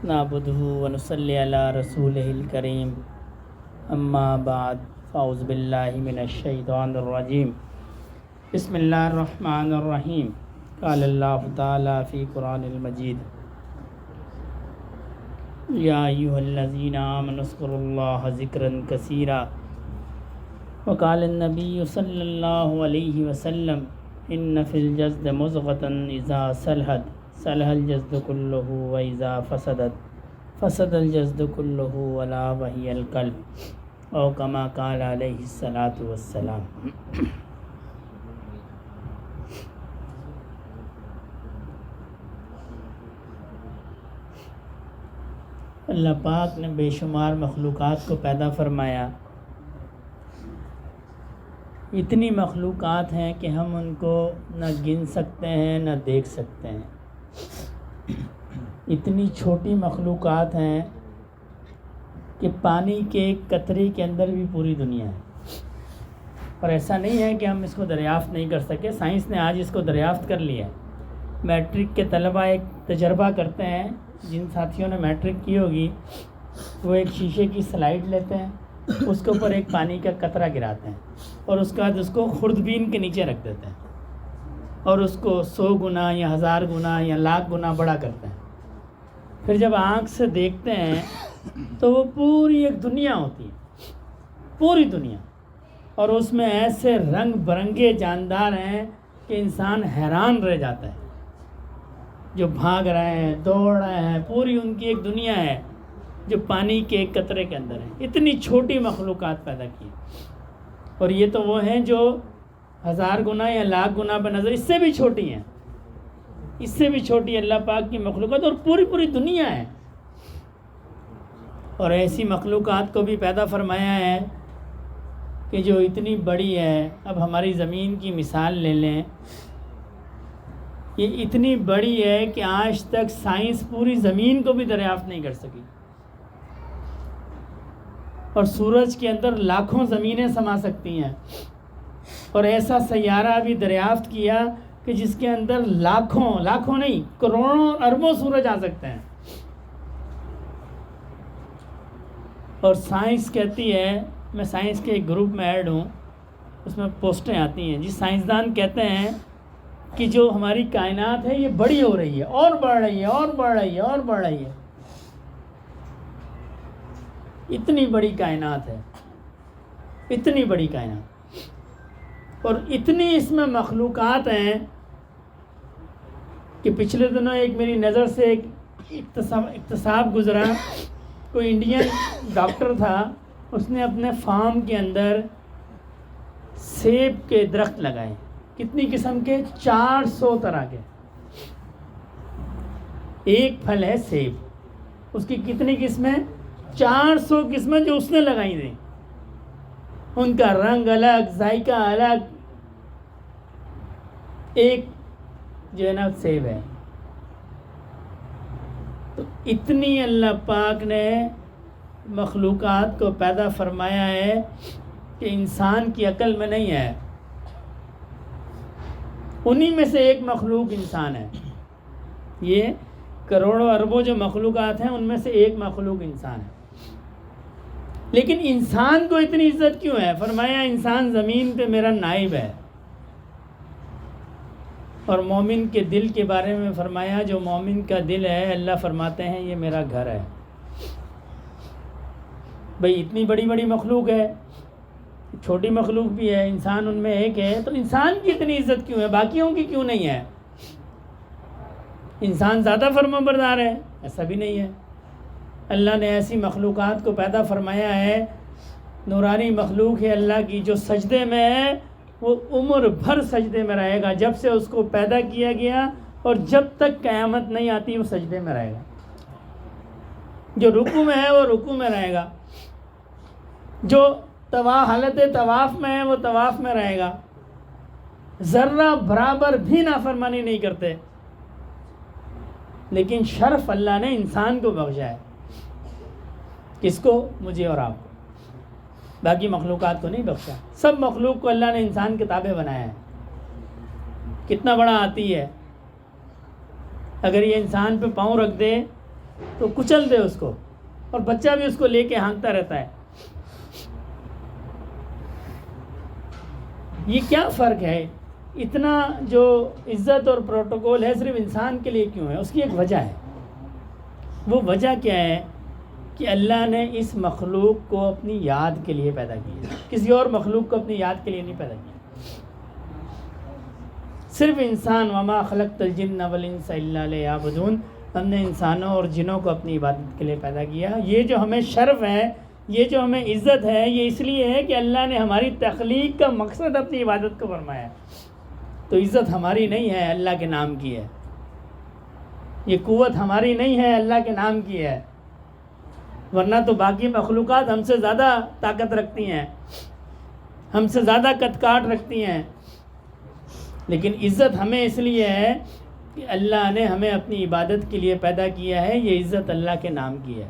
نعبدہ ونصلی علی رسولہ الکریم اما بعد فاعوذ باللہ من الشیطان الرجیم بسم اللہ الرحمن الرحیم قال اللہ تعالی فی قرآن المجید یا ایھا الذین آمنوا اذکروا اللہ ذکرا کثیرا وقال النبی صلی اللہ علیہ وسلم ان فی الجسد مضغۃ اذا صلحت صلح الجسد كله وإذا فسدت فسد الجسد كله ولا وهي القلب او كما قال عليه الصلاة والسلام۔ اللہ پاک نے بے شمار مخلوقات کو پیدا فرمایا۔ اتنی مخلوقات ہیں کہ ہم ان کو نہ گن سکتے ہیں نہ دیکھ سکتے ہیں۔ اتنی چھوٹی مخلوقات ہیں کہ پانی کے ایک قطرے کے اندر بھی پوری دنیا ہے، اور ایسا نہیں ہے کہ ہم اس کو دریافت نہیں کر سکے۔ سائنس نے آج اس کو دریافت کر لیا ہے۔ میٹرک کے طلبہ ایک تجربہ کرتے ہیں، جن ساتھیوں نے میٹرک کی ہوگی وہ ایک شیشے کی سلائڈ لیتے ہیں، اس کے اوپر ایک پانی کا قطرہ گراتے ہیں اور اس کے بعد اس کو خوردبین کے نیچے رکھ دیتے ہیں اور اس کو 100 گنا یا 1000 گنا یا لاکھ گنا بڑا کرتے ہیں۔ پھر جب آنکھ سے دیکھتے ہیں تو وہ پوری ایک دنیا ہوتی ہے، پوری دنیا، اور اس میں ایسے رنگ برنگے جاندار ہیں کہ انسان حیران رہ جاتا ہے، جو بھاگ رہے ہیں، دوڑ رہے ہیں، پوری ان کی ایک دنیا ہے جو پانی کے ایک قطرے کے اندر ہے۔ اتنی چھوٹی مخلوقات پیدا کی، اور یہ تو وہ ہیں جو 1000 گنا یا لاکھ گنا بہ نظر اس سے بھی چھوٹی ہیں، اس سے بھی چھوٹی اللہ پاک کی مخلوقات، اور پوری دنیا ہے۔ اور ایسی مخلوقات کو بھی پیدا فرمایا ہے کہ جو اتنی بڑی ہے۔ اب ہماری زمین کی مثال لے لیں، یہ اتنی بڑی ہے کہ آج تک سائنس پوری زمین کو بھی دریافت نہیں کر سکی، اور سورج کے اندر لاکھوں زمینیں سما سکتی ہیں، اور ایسا سیارہ بھی دریافت کیا کہ جس کے اندر لاکھوں نہیں، کروڑوں اربوں سورج آ سکتے ہیں۔ اور سائنس کہتی ہے، میں سائنس کے ایک گروپ میں ایڈ ہوں، اس میں پوسٹیں آتی ہیں، جس سائنسدان کہتے ہیں کہ جو ہماری کائنات ہے یہ بڑی ہو رہی ہے، اور بڑھ رہی ہے، اور بڑھ رہی ہے، اور بڑھ رہی ہے۔ اتنی بڑی کائنات ہے، اتنی بڑی کائنات، اور اتنی اس میں مخلوقات ہیں کہ پچھلے دنوں ایک میری نظر سے ایک اکتساب گزرا۔ کوئی انڈین ڈاکٹر تھا، اس نے اپنے فارم کے اندر سیب کے درخت لگائے۔ کتنی قسم کے؟ 400 طرح کے۔ ایک پھل ہے سیب، اس کی کتنی قسمیں؟ 400 قسمیں جو اس نے لگائی تھیں۔ ان کا رنگ الگ، ذائقہ الگ، ایک جو ہے نا سیب ہے۔ تو اتنی اللہ پاک نے مخلوقات کو پیدا فرمایا ہے کہ انسان کی عقل میں نہیں ہے۔ انہی میں سے ایک مخلوق انسان ہے۔ یہ کروڑوں اربوں جو مخلوقات ہیں ان میں سے ایک مخلوق انسان ہے۔ لیکن انسان کو اتنی عزت کیوں ہے؟ فرمایا انسان زمین پہ میرا نائب ہے۔ اور مومن کے دل کے بارے میں فرمایا جو مومن کا دل ہے، اللہ فرماتے ہیں یہ میرا گھر ہے۔ بھئی اتنی بڑی بڑی مخلوق ہے، چھوٹی مخلوق بھی ہے، انسان ان میں ایک ہے، تو انسان کی اتنی عزت کیوں ہے، باقیوں کی کیوں نہیں ہے؟ انسان زیادہ فرما بردار ہے؟ ایسا بھی نہیں ہے۔ اللہ نے ایسی مخلوقات کو پیدا فرمایا ہے، نورانی مخلوق ہے اللہ کی، جو سجدے میں ہے وہ عمر بھر سجدے میں رہے گا۔ جب سے اس کو پیدا کیا گیا اور جب تک قیامت نہیں آتی وہ سجدے میں رہے گا۔ جو رکوع میں ہے وہ رکوع میں رہے گا، جو حالت طواف میں ہے وہ طواف میں رہے گا۔ ذرہ برابر بھی نافرمانی نہیں کرتے، لیکن شرف اللہ نے انسان کو بخشا ہے۔ کس کو؟ مجھے اور آپ کو، باقی مخلوقات کو نہیں بخشا۔ سب مخلوق کو اللہ نے انسان کے تابع بنایا ہے۔ کتنا بڑا آتی ہے، اگر یہ انسان پہ پاؤں رکھ دے تو کچل دے اس کو، اور بچہ بھی اس کو لے کے ہانکتا رہتا ہے. یہ کیا فرق ہے؟ اتنا جو عزت اور پروٹوکول ہے صرف انسان کے لیے کیوں ہے؟ اس کی ایک وجہ ہے. وہ وجہ کیا ہے کہ اللہ نے اس مخلوق کو اپنی یاد کے لیے پیدا کیا، کسی اور مخلوق کو اپنی یاد کے لیے نہیں پیدا کیا. صرف انسان، وما خلقت الجن والانس الا لیعبدون، ہم نے انسانوں اور جنوں کو اپنی عبادت کے لیے پیدا کیا. یہ جو ہمیں شرف ہے، یہ جو ہمیں عزت ہے، یہ اس لیے ہے کہ اللہ نے ہماری تخلیق کا مقصد اپنی عبادت کو فرمایا. تو عزت ہماری نہیں ہے، اللہ کے نام کی ہے. یہ قوت ہماری نہیں ہے، اللہ کے نام کی ہے. ورنہ تو باقی مخلوقات ہم سے زیادہ طاقت رکھتی ہیں، ہم سے زیادہ قد کاٹ رکھتی ہیں. لیکن عزت ہمیں اس لیے ہے کہ اللہ نے ہمیں اپنی عبادت کے لیے پیدا کیا ہے. یہ عزت اللہ کے نام کی ہے.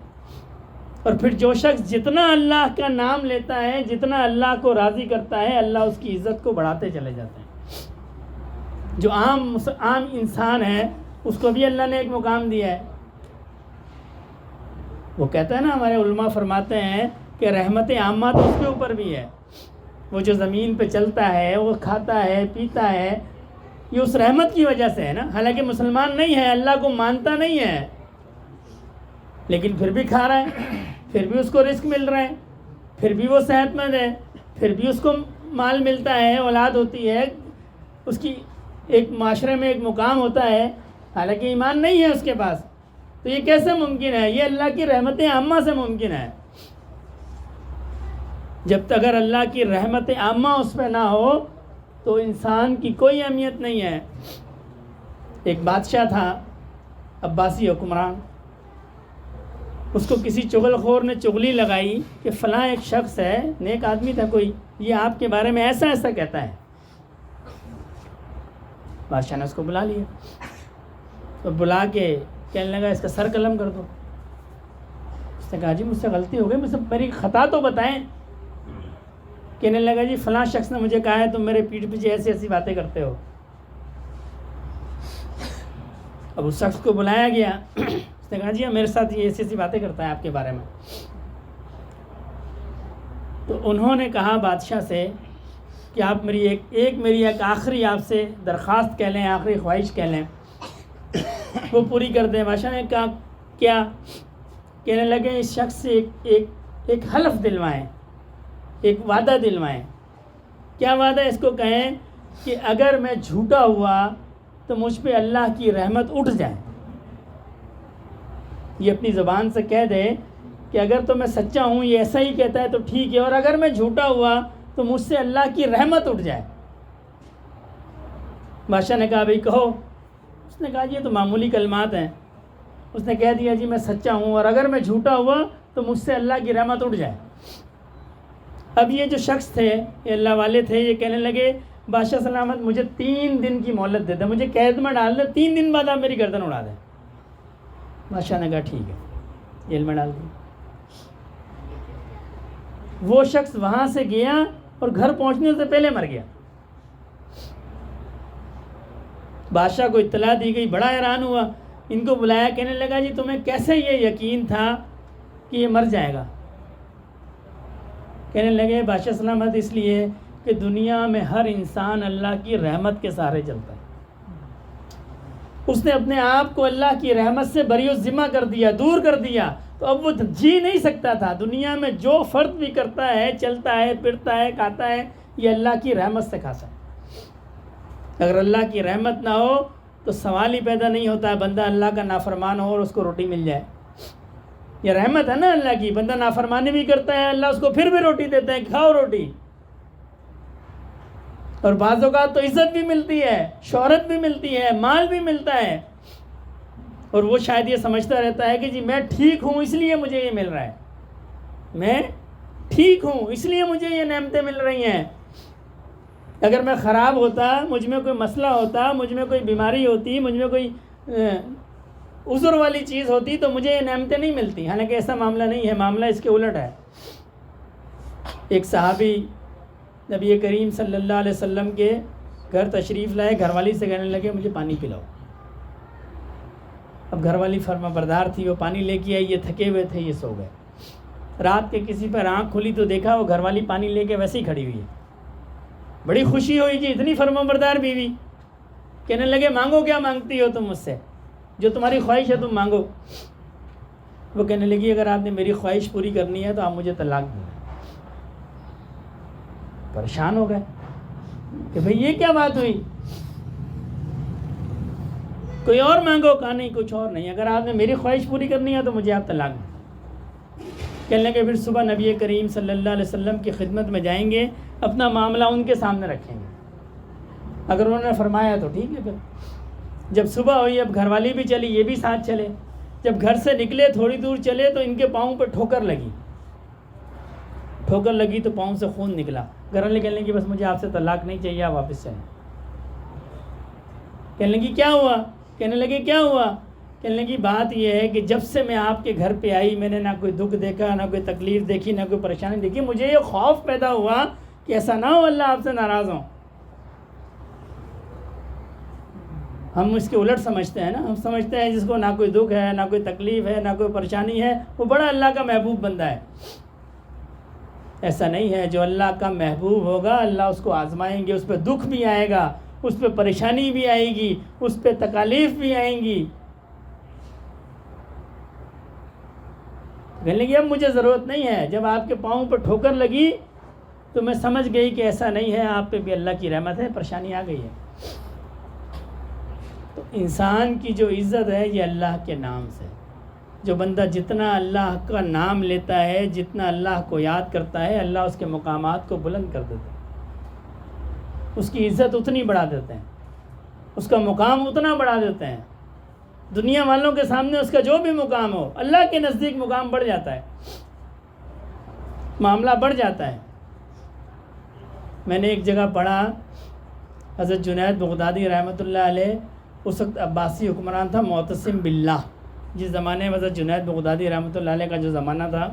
اور پھر جو شخص جتنا اللہ کا نام لیتا ہے، جتنا اللہ کو راضی کرتا ہے، اللہ اس کی عزت کو بڑھاتے چلے جاتے ہیں. جو عام انسان ہے اس کو بھی اللہ نے ایک مقام دیا ہے. وہ کہتا ہے نا، ہمارے علماء فرماتے ہیں کہ رحمت عامہ تو اس کے اوپر بھی ہے. وہ جو زمین پہ چلتا ہے، وہ کھاتا ہے، پیتا ہے، یہ اس رحمت کی وجہ سے ہے نا. حالانکہ مسلمان نہیں ہے، اللہ کو مانتا نہیں ہے، لیکن پھر بھی کھا رہا ہے، پھر بھی اس کو رزق مل رہا ہے، پھر بھی وہ صحت مند ہے، پھر بھی اس کو مال ملتا ہے، اولاد ہوتی ہے، اس کی ایک معاشرے میں ایک مقام ہوتا ہے، حالانکہ ایمان نہیں ہے اس کے پاس. تو یہ کیسے ممکن ہے؟ یہ اللہ کی رحمت عامہ سے ممکن ہے. جب تک اگر اللہ کی رحمت عامہ اس پہ نہ ہو تو انسان کی کوئی اہمیت نہیں ہے. ایک بادشاہ تھا، عباسی حکمران. اس کو کسی چغل خور نے چغلی لگائی کہ فلاں ایک شخص ہے، نیک آدمی تھا کوئی، یہ آپ کے بارے میں ایسا ایسا کہتا ہے. بادشاہ نے اس کو بلا لیا، تو بلا کے کہنے لگا اس کا سر قلم کر دو. اس نے کہا جی مجھ سے غلطی ہو گئی، مجھ سے میری خطا تو بتائیں. کہنے لگا جی فلاں شخص نے مجھے کہا ہے تم میرے پیٹھ پیچھے ایسی ایسی باتیں کرتے ہو. اب اس شخص کو بلایا گیا، اس نے کہا جی میرے ساتھ یہ ایسی ایسی باتیں کرتا ہے آپ کے بارے میں. تو انہوں نے کہا بادشاہ سے کہ آپ میری ایک آخری آپ سے درخواست کہہ لیں، آخری خواہش کہہ لیں، وہ پوری کر دیں. بادشاہ نے کہا کیا؟ کہنے لگے اس شخص سے ایک حلف دلوائیں، ایک وعدہ دلوائیں. کیا وعدہ؟ اس کو کہیں کہ اگر میں جھوٹا ہوا تو مجھ پہ اللہ کی رحمت اٹھ جائے. یہ اپنی زبان سے کہہ دے کہ اگر تو میں سچا ہوں، یہ ایسا ہی کہتا ہے تو ٹھیک ہے، اور اگر میں جھوٹا ہوا تو مجھ سے اللہ کی رحمت اٹھ جائے. بادشاہ نے کہا بھائی کہو. اس نے کہا جی یہ تو معمولی کلمات ہیں. اس نے کہہ دیا جی میں سچا ہوں، اور اگر میں جھوٹا ہوا تو مجھ سے اللہ کی رحمت اٹھ جائے. اب یہ جو شخص تھے، یہ اللہ والے تھے، یہ کہنے لگے بادشاہ سلامت مجھے 3 دن کی مہلت دے دیں، مجھے قید میں ڈال دیں، 3 دن بعد آپ میری گردن اڑا دیں. بادشاہ نے کہا ٹھیک ہے، جیل میں ڈال دیں. وہ شخص وہاں سے گیا اور گھر پہنچنے سے پہلے مر گیا. بادشاہ کو اطلاع دی گئی، بڑا حیران ہوا. ان کو بلایا، کہنے لگا جی تمہیں کیسے یہ یقین تھا کہ یہ مر جائے گا؟ کہنے لگے بادشاہ سلامت اس لیے کہ دنیا میں ہر انسان اللہ کی رحمت کے سہارے چلتا ہے. اس نے اپنے آپ کو اللہ کی رحمت سے بری و ذمہ کر دیا، دور کر دیا. تو اب وہ جی نہیں سکتا تھا. دنیا میں جو فرد بھی کرتا ہے، چلتا ہے، پھرتا ہے، کھاتا ہے، یہ اللہ کی رحمت سے کھاتا ہے. اگر اللہ کی رحمت نہ ہو تو سوال ہی پیدا نہیں ہوتا ہے بندہ اللہ کا نافرمان ہو اور اس کو روٹی مل جائے. یہ رحمت ہے نا اللہ کی. بندہ نافرمانی بھی کرتا ہے، اللہ اس کو پھر بھی روٹی دیتا ہے، کھاؤ روٹی. اور بعض اوقات تو عزت بھی ملتی ہے، شہرت بھی ملتی ہے، مال بھی ملتا ہے، اور وہ شاید یہ سمجھتا رہتا ہے کہ جی میں ٹھیک ہوں اس لیے مجھے یہ مل رہا ہے، میں ٹھیک ہوں اس لیے مجھے یہ نعمتیں مل رہی ہیں. اگر میں خراب ہوتا، مجھ میں کوئی مسئلہ ہوتا، مجھ میں کوئی بیماری ہوتی، مجھ میں کوئی عذر والی چیز ہوتی تو مجھے یہ نعمتیں نہیں ملتی. حالانکہ ایسا معاملہ نہیں ہے، معاملہ اس کے الٹ ہے. ایک صحابی نبی کریم صلی اللہ علیہ وسلم کے گھر تشریف لائے، گھر والی سے کہنے لگے مجھے پانی پلاؤ. اب گھر والی فرما بردار تھی، وہ پانی لے کے آئی، یہ تھکے ہوئے تھے، یہ سو گئے۔ رات کے کسی پر آنکھ کھلی تو دیکھا وہ گھر والی پانی لے کے ویسے ہی کھڑی ہوئی ہے۔ بڑی خوشی ہوئی جی، اتنی فرما بردار بیوی۔ کہنے لگے مانگو کیا مانگتی ہو تم مجھ سے، جو تمہاری خواہش ہے تم مانگو۔ وہ کہنے لگی اگر آپ نے میری خواہش پوری کرنی ہے تو آپ مجھے طلاق دیں۔ پریشان ہو گئے کہ بھئی یہ کیا بات ہوئی، کوئی اور مانگو۔ کہا نہیں کچھ اور نہیں، اگر آپ نے میری خواہش پوری کرنی ہے تو مجھے آپ طلاق دیں۔ کہنے لگے پھر صبح نبی کریم صلی اللہ علیہ وسلم کی خدمت میں جائیں گے، اپنا معاملہ ان کے سامنے رکھیں گے، اگر انہوں نے فرمایا تو ٹھیک ہے۔ پھر جب صبح ہوئی، اب گھر والی بھی چلی، یہ بھی ساتھ چلے۔ جب گھر سے نکلے تھوڑی دور چلے تو ان کے پاؤں پہ ٹھوکر لگی تو پاؤں سے خون نکلا۔ گھر والے کہنے لگی بس مجھے آپ سے طلاق نہیں چاہیے، آپ واپس چلیں۔ کہنے لگی کیا ہوا؟ کہنے لگے کیا ہوا؟ کہنے لگی بات یہ ہے کہ جب سے میں آپ کے گھر پہ آئی میں نے نہ کوئی دکھ دیکھا، نہ کوئی تکلیف دیکھی، نہ کوئی پریشانی دیکھی، مجھے یہ خوف پیدا ہوا کہ ایسا نہ ہو اللہ آپ سے ناراض ہوں۔ ہم اس کے الٹ سمجھتے ہیں نا، ہم سمجھتے ہیں جس کو نہ کوئی دکھ ہے، نہ کوئی تکلیف ہے، نہ کوئی پریشانی ہے، وہ بڑا اللہ کا محبوب بندہ ہے۔ ایسا نہیں ہے، جو اللہ کا محبوب ہوگا اللہ اس کو آزمائیں گے، اس پہ دکھ بھی آئے گا، اس پہ پریشانی بھی آئے گی، اس پہ تکالیف بھی آئیں گی۔ کہنے لگی اب مجھے ضرورت نہیں ہے۔ جب آپ کے پاؤں پہ ٹھوکر لگی تو میں سمجھ گئی کہ ایسا نہیں ہے، آپ پہ بھی اللہ کی رحمت ہے، پریشانی آ گئی ہے۔ تو انسان کی جو عزت ہے یہ اللہ کے نام سے۔ جو بندہ جتنا اللہ کا نام لیتا ہے، جتنا اللہ کو یاد کرتا ہے، اللہ اس کے مقامات کو بلند کر دیتا ہے، اس کی عزت اتنی بڑھا دیتے ہیں، اس کا مقام اتنا بڑھا دیتے ہیں۔ دنیا والوں کے سامنے اس کا جو بھی مقام ہو، اللہ کے نزدیک مقام بڑھ جاتا ہے، معاملہ بڑھ جاتا ہے۔ میں نے ایک جگہ پڑھا، حضرت جنید بغدادی رحمۃ اللہ علیہ اس وقت عباسی حکمران تھا، معتصم باللہ۔ جس زمانے میں حضرت جنید بغدادی رحمۃ اللہ علیہ کا جو زمانہ تھا،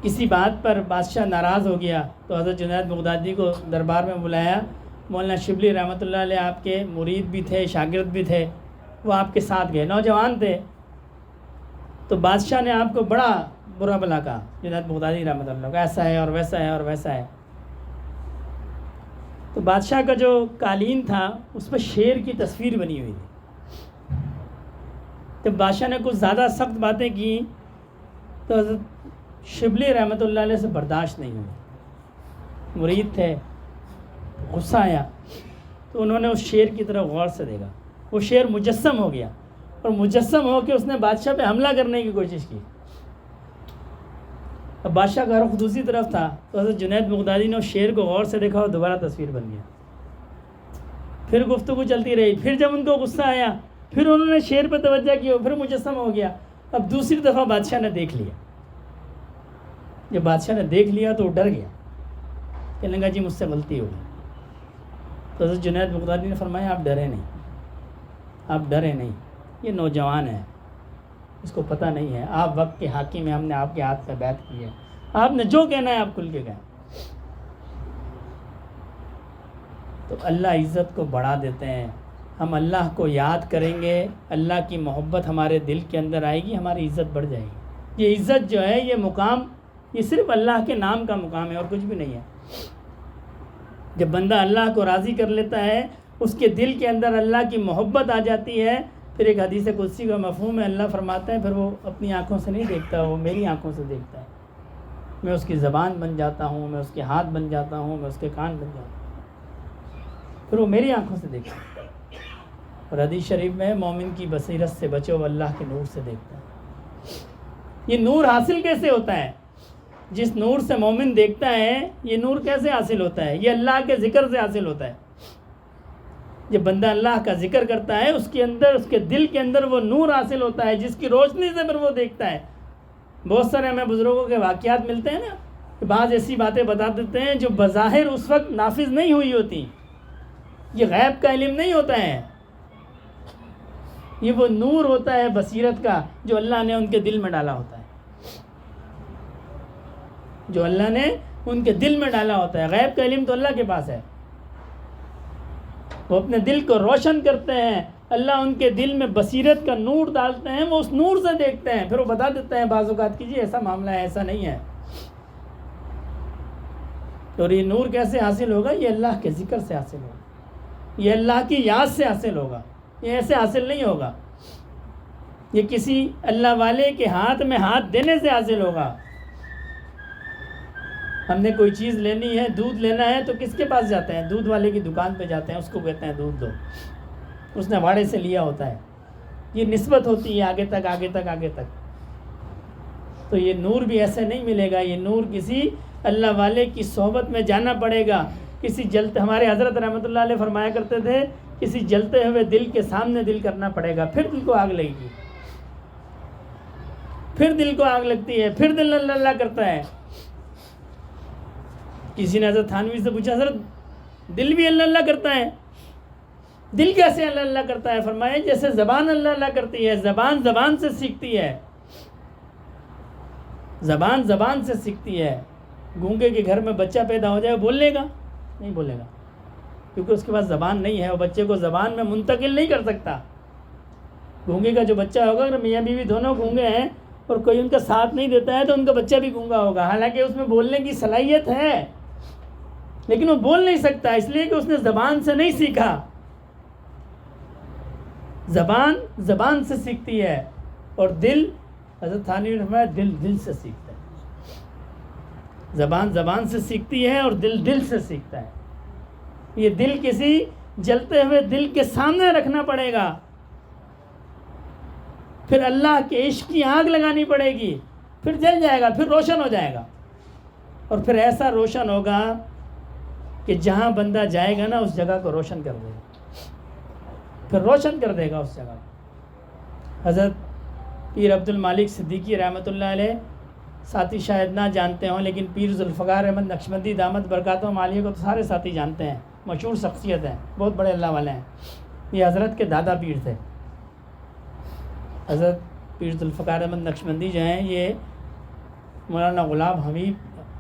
کسی بات پر بادشاہ ناراض ہو گیا تو حضرت جنید بغدادی کو دربار میں بلایا۔ مولانا شبلی رحمۃ اللہ علیہ آپ کے مرید بھی تھے، شاگرد بھی تھے، وہ آپ کے ساتھ گئے، نوجوان تھے۔ تو بادشاہ نے آپ کو بڑا برا بلا کہا، جنید بغدادی رحمۃ اللہ کا ایسا ہے اور ویسا ہے اور ویسا ہے۔ تو بادشاہ کا جو قالین تھا اس پہ شیر کی تصویر بنی ہوئی تھی۔ جب بادشاہ نے کچھ زیادہ سخت باتیں کی تو حضرت شبلی رحمۃ اللہ علیہ سے برداشت نہیں ہوئی، مرید تھے، غصہ آیا تو انہوں نے اس شیر کی طرف غور سے دیکھا۔ وہ شیر مجسم ہو گیا اور مجسم ہو کے اس نے بادشاہ پہ حملہ کرنے کی کوشش کی۔ اب بادشاہ کا رخ دوسری طرف تھا تو حضرت جنید بغدادی نے اس شیر کو غور سے دیکھا اور دوبارہ تصویر بن گیا۔ پھر گفتگو چلتی رہی، پھر جب ان کو غصہ آیا پھر انہوں نے شیر پہ توجہ کی، پھر مجسم ہو گیا۔ اب دوسری دفعہ بادشاہ نے دیکھ لیا۔ جب بادشاہ نے دیکھ لیا تو وہ ڈر گیا، کہنے لگا جی مجھ سے غلطی ہو گئی۔ تو حضرت جنید بغدادی نے فرمایا آپ ڈرے نہیں، آپ ڈرے نہیں، یہ نوجوان ہے، اس کو پتہ نہیں ہے، آپ وقت کے حاکم ہیں، ہم نے آپ کے ہاتھ پہ بیعت کی ہے، آپ نے جو کہنا ہے آپ کھل کے کہیں۔ تو اللہ عزت کو بڑھا دیتے ہیں۔ ہم اللہ کو یاد کریں گے، اللہ کی محبت ہمارے دل کے اندر آئے گی، ہماری عزت بڑھ جائے گی۔ یہ عزت جو ہے، یہ مقام، یہ صرف اللہ کے نام کا مقام ہے اور کچھ بھی نہیں ہے۔ جب بندہ اللہ کو راضی کر لیتا ہے، اس کے دل کے اندر اللہ کی محبت آ جاتی ہے، پھر ایک حدیث قدسی کا مفہوم ہے، اللہ فرماتا ہے پھر وہ اپنی آنکھوں سے نہیں دیکھتا، وہ میری آنکھوں سے دیکھتا ہے۔ میں اس کی زبان بن جاتا ہوں، میں اس کے ہاتھ بن جاتا ہوں، میں اس کے کان بن جاتا ہوں، پھر وہ میری آنکھوں سے دیکھتا ہے۔ اور حدیث شریف میں مومن کی بصیرت سے بچو، وہ اللہ کے نور سے دیکھتا ہے۔ یہ نور حاصل کیسے ہوتا ہے؟ جس نور سے مومن دیکھتا ہے، یہ نور کیسے حاصل ہوتا ہے؟ یہ اللہ کے ذکر سے حاصل ہوتا ہے۔ جب بندہ اللہ کا ذکر کرتا ہے، اس کے اندر، اس کے دل کے اندر وہ نور حاصل ہوتا ہے جس کی روشنی سے پھر وہ دیکھتا ہے۔ بہت سارے ہمیں بزرگوں کے واقعات ملتے ہیں نا، کہ بعض ایسی باتیں بتا دیتے ہیں جو بظاہر اس وقت نافذ نہیں ہوئی ہوتی، یہ غیب کا علم نہیں ہوتا ہے، یہ وہ نور ہوتا ہے بصیرت کا جو اللہ نے ان کے دل میں ڈالا ہوتا ہے، جو اللہ نے ان کے دل میں ڈالا ہوتا ہے۔ غیب کا علم تو اللہ کے پاس ہے، وہ اپنے دل کو روشن کرتے ہیں، اللہ ان کے دل میں بصیرت کا نور ڈالتے ہیں، وہ اس نور سے دیکھتے ہیں، پھر وہ بتا دیتے ہیں بعض اوقات کی جی ایسا معاملہ ہے، ایسا نہیں ہے۔ اور یہ نور کیسے حاصل ہوگا؟ یہ اللہ کے ذکر سے حاصل ہوگا، یہ اللہ کی یاد سے حاصل ہوگا، یہ ایسے حاصل نہیں ہوگا، یہ کسی اللہ والے کے ہاتھ میں ہاتھ دینے سے حاصل ہوگا۔ ہم نے کوئی چیز لینی ہے، دودھ لینا ہے تو کس کے پاس جاتے ہیں؟ دودھ والے کی دکان پہ جاتے ہیں، اس کو کہتے ہیں دودھ دو، اس نے واڑے سے لیا ہوتا ہے، یہ نسبت ہوتی ہے آگے تک آگے تک آگے تک۔ تو یہ نور بھی ایسے نہیں ملے گا، یہ نور کسی اللہ والے کی صحبت میں جانا پڑے گا، کسی جلتے، ہمارے حضرت رحمۃ اللہ علیہ فرمایا کرتے تھے کسی جلتے ہوئے دل کے سامنے دل کرنا پڑے گا، پھر دل کو آگ لگے گی، پھر دل کو آگ لگتی ہے، پھر دل اللہ اللہ کرتا ہے۔ کسی نے حضرت تھانوی سے پوچھا حضرت دل بھی اللہ اللہ کرتا ہے؟ دل کیسے اللہ اللہ کرتا ہے؟ فرمایا جیسے زبان اللہ اللہ کرتی ہے، زبان زبان سے سیکھتی ہے، زبان زبان سے سیکھتی ہے۔ گونگے کے گھر میں بچہ پیدا ہو جائے بولے گا؟ نہیں بولے گا، کیونکہ اس کے پاس زبان نہیں ہے، وہ بچے کو زبان میں منتقل نہیں کر سکتا۔ گونگے کا جو بچہ ہوگا، اگر میاں بیوی دونوں گونگے ہیں اور کوئی ان کا ساتھ نہیں دیتا ہے تو ان کا بچہ بھی گونگا ہوگا، حالانکہ اس میں بولنے کی صلاحیت ہے لیکن وہ بول نہیں سکتا، اس لیے کہ اس نے زبان سے نہیں سیکھا۔ زبان زبان سے سیکھتی ہے اور دل، حضرت تھانوی نے فرمایا دل دل سے سیکھتا ہے۔ زبان زبان سے سیکھتی ہے اور دل دل سے سیکھتا ہے۔ یہ دل کسی جلتے ہوئے دل کے سامنے رکھنا پڑے گا، پھر اللہ کے عشق کی آگ لگانی پڑے گی، پھر جل جائے گا، پھر روشن ہو جائے گا، اور پھر ایسا روشن ہوگا کہ جہاں بندہ جائے گا نا اس جگہ کو روشن کر دے گا، پھر روشن کر دے گا اس جگہ۔ حضرت پیر عبد المالک صدیقی رحمۃ اللہ علیہ، ساتھی شاید نہ جانتے ہوں لیکن پیر ذوالفقار احمد نقشبندی دامت برکاتہم عالیہ کو تو سارے ساتھی جانتے ہیں، مشہور شخصیت ہیں، بہت بڑے اللہ والے ہیں۔ یہ حضرت کے دادا پیر تھے۔ حضرت پیر ذوالفقار احمد نقشبندی جو ہیں یہ مولانا غلام حبیب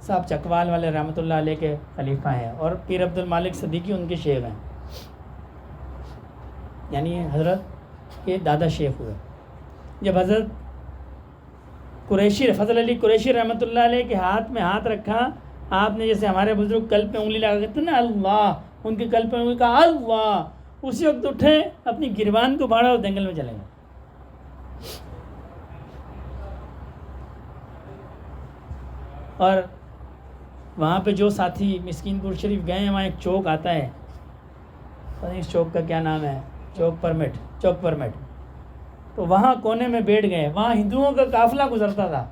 صاحب چکوال والے رحمۃ اللہ علیہ کے خلیفہ ہیں، اور پیر عبد المالک صدیقی ان کے شیخ ہیں، یعنی حضرت کے دادا شیخ ہوئے۔ جب حضرت قریشی فضل علی قریشی رحمۃ اللہ علیہ کے ہاتھ میں ہاتھ رکھا، آپ نے جیسے ہمارے بزرگ کل پہ انگلی لگا کہتے ہیں نا اللہ، ان کے کل پہ انگلی کہا اللہ، اسی وقت اٹھے، اپنی گریبان کو پھاڑا اور جنگل میں چلے گئے۔ اور وہاں پہ جو ساتھی مسکین پور شریف گئے ہیں، وہاں ایک چوک آتا ہے، اس چوک کا کیا نام ہے، چوک پرمٹ، تو وہاں کونے میں بیٹھ گئے، وہاں ہندوؤں کا قافلہ گزرتا تھا،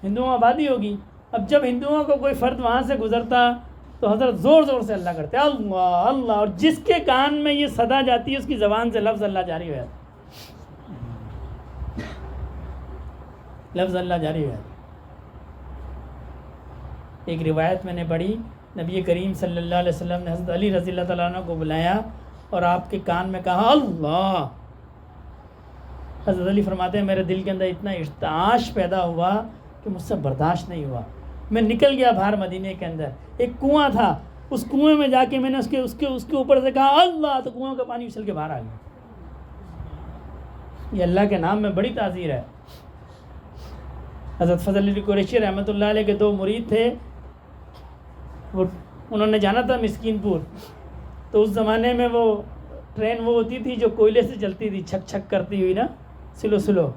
ہندوؤں آبادی ہوگی۔ اب جب ہندوؤں کو کوئی فرد وہاں سے گزرتا تو حضرت زور زور سے اللہ کرتے، اللہ اللہ، اور جس کے کان میں یہ صدا جاتی ہے اس کی زبان سے لفظ اللہ جاری ہو جاتا، لفظ اللہ جاری ہو جاتا۔ ایک روایت میں نے پڑھی، نبی کریم صلی اللہ علیہ وسلم نے حضرت علی رضی اللہ تعالیٰ عنہ کو بلایا اور آپ کے کان میں کہا اللہ۔ حضرت علی فرماتے ہیں میرے دل کے اندر اتنا ارتعاش پیدا ہوا کہ مجھ سے برداشت نہیں ہوا، میں نکل گیا باہر مدینے کے اندر، ایک کنواں تھا، اس کنویں میں جا کے میں نے اس کے اوپر سے کہا اللہ، تو کنواں کا پانی اچھل کے باہر آ گیا۔ یہ اللہ کے نام میں بڑی تعظیر ہے۔ حضرت فضل علی قریشی رحمۃ اللہ علیہ کے دو مرید تھے، وہ انہوں نے جانا تھا مسکین پور، تو اس زمانے میں وہ ٹرین وہ ہوتی تھی جو کوئلے سے چلتی تھی، چھک چھک کرتی ہوئی نا، سلو،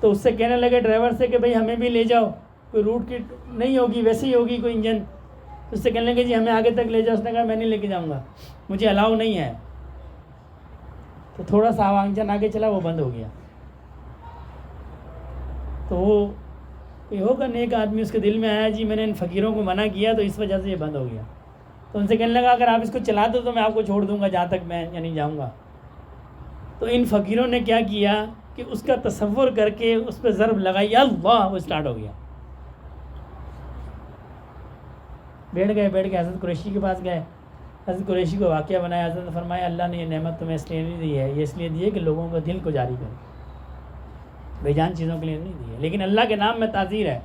تو اس سے کہنے لگے ڈرائیور سے کہ بھئی ہمیں بھی لے جاؤ، کوئی روٹ کی نہیں ہوگی، ویسے ہی ہوگی کوئی انجن، اس سے کہنے لگے جی ہمیں آگے تک لے جاؤ، اس نے کہا میں نہیں لے کے جاؤں گا، مجھے الاؤ نہیں ہے۔ تو تھوڑا سا انجن آگے چلا، وہ بند ہو گیا۔ تو وہ کوئی ہوگا نیک آدمی، اس کے دل میں آیا جی میں نے ان فقیروں کو منع کیا تو اس وجہ سے یہ بند ہو گیا، تو ان سے کہنے لگا اگر آپ اس کو چلا دو تو میں آپ کو چھوڑ دوں گا جہاں تک میں نہیں جاؤں گا۔ تو ان فقیروں نے کیا کیا کہ اس کا تصور کر کے اس پہ ضرب لگائی، اللہ، وہ اسٹارٹ ہو گیا۔ بیٹھ گئے حضرت قریشی کے پاس گئے، حضرت قریشی کو واقعہ بنایا، حضرت نے فرمایا اللہ نے یہ نعمت تمہیں اس لیے نہیں دی ہے، یہ اس لیے دی ہے کہ لوگوں کا دل کو جاری کرے، بے جان چیزوں کے لیے نہیں دی ہے، لیکن اللہ کے نام میں تعزیر ہے۔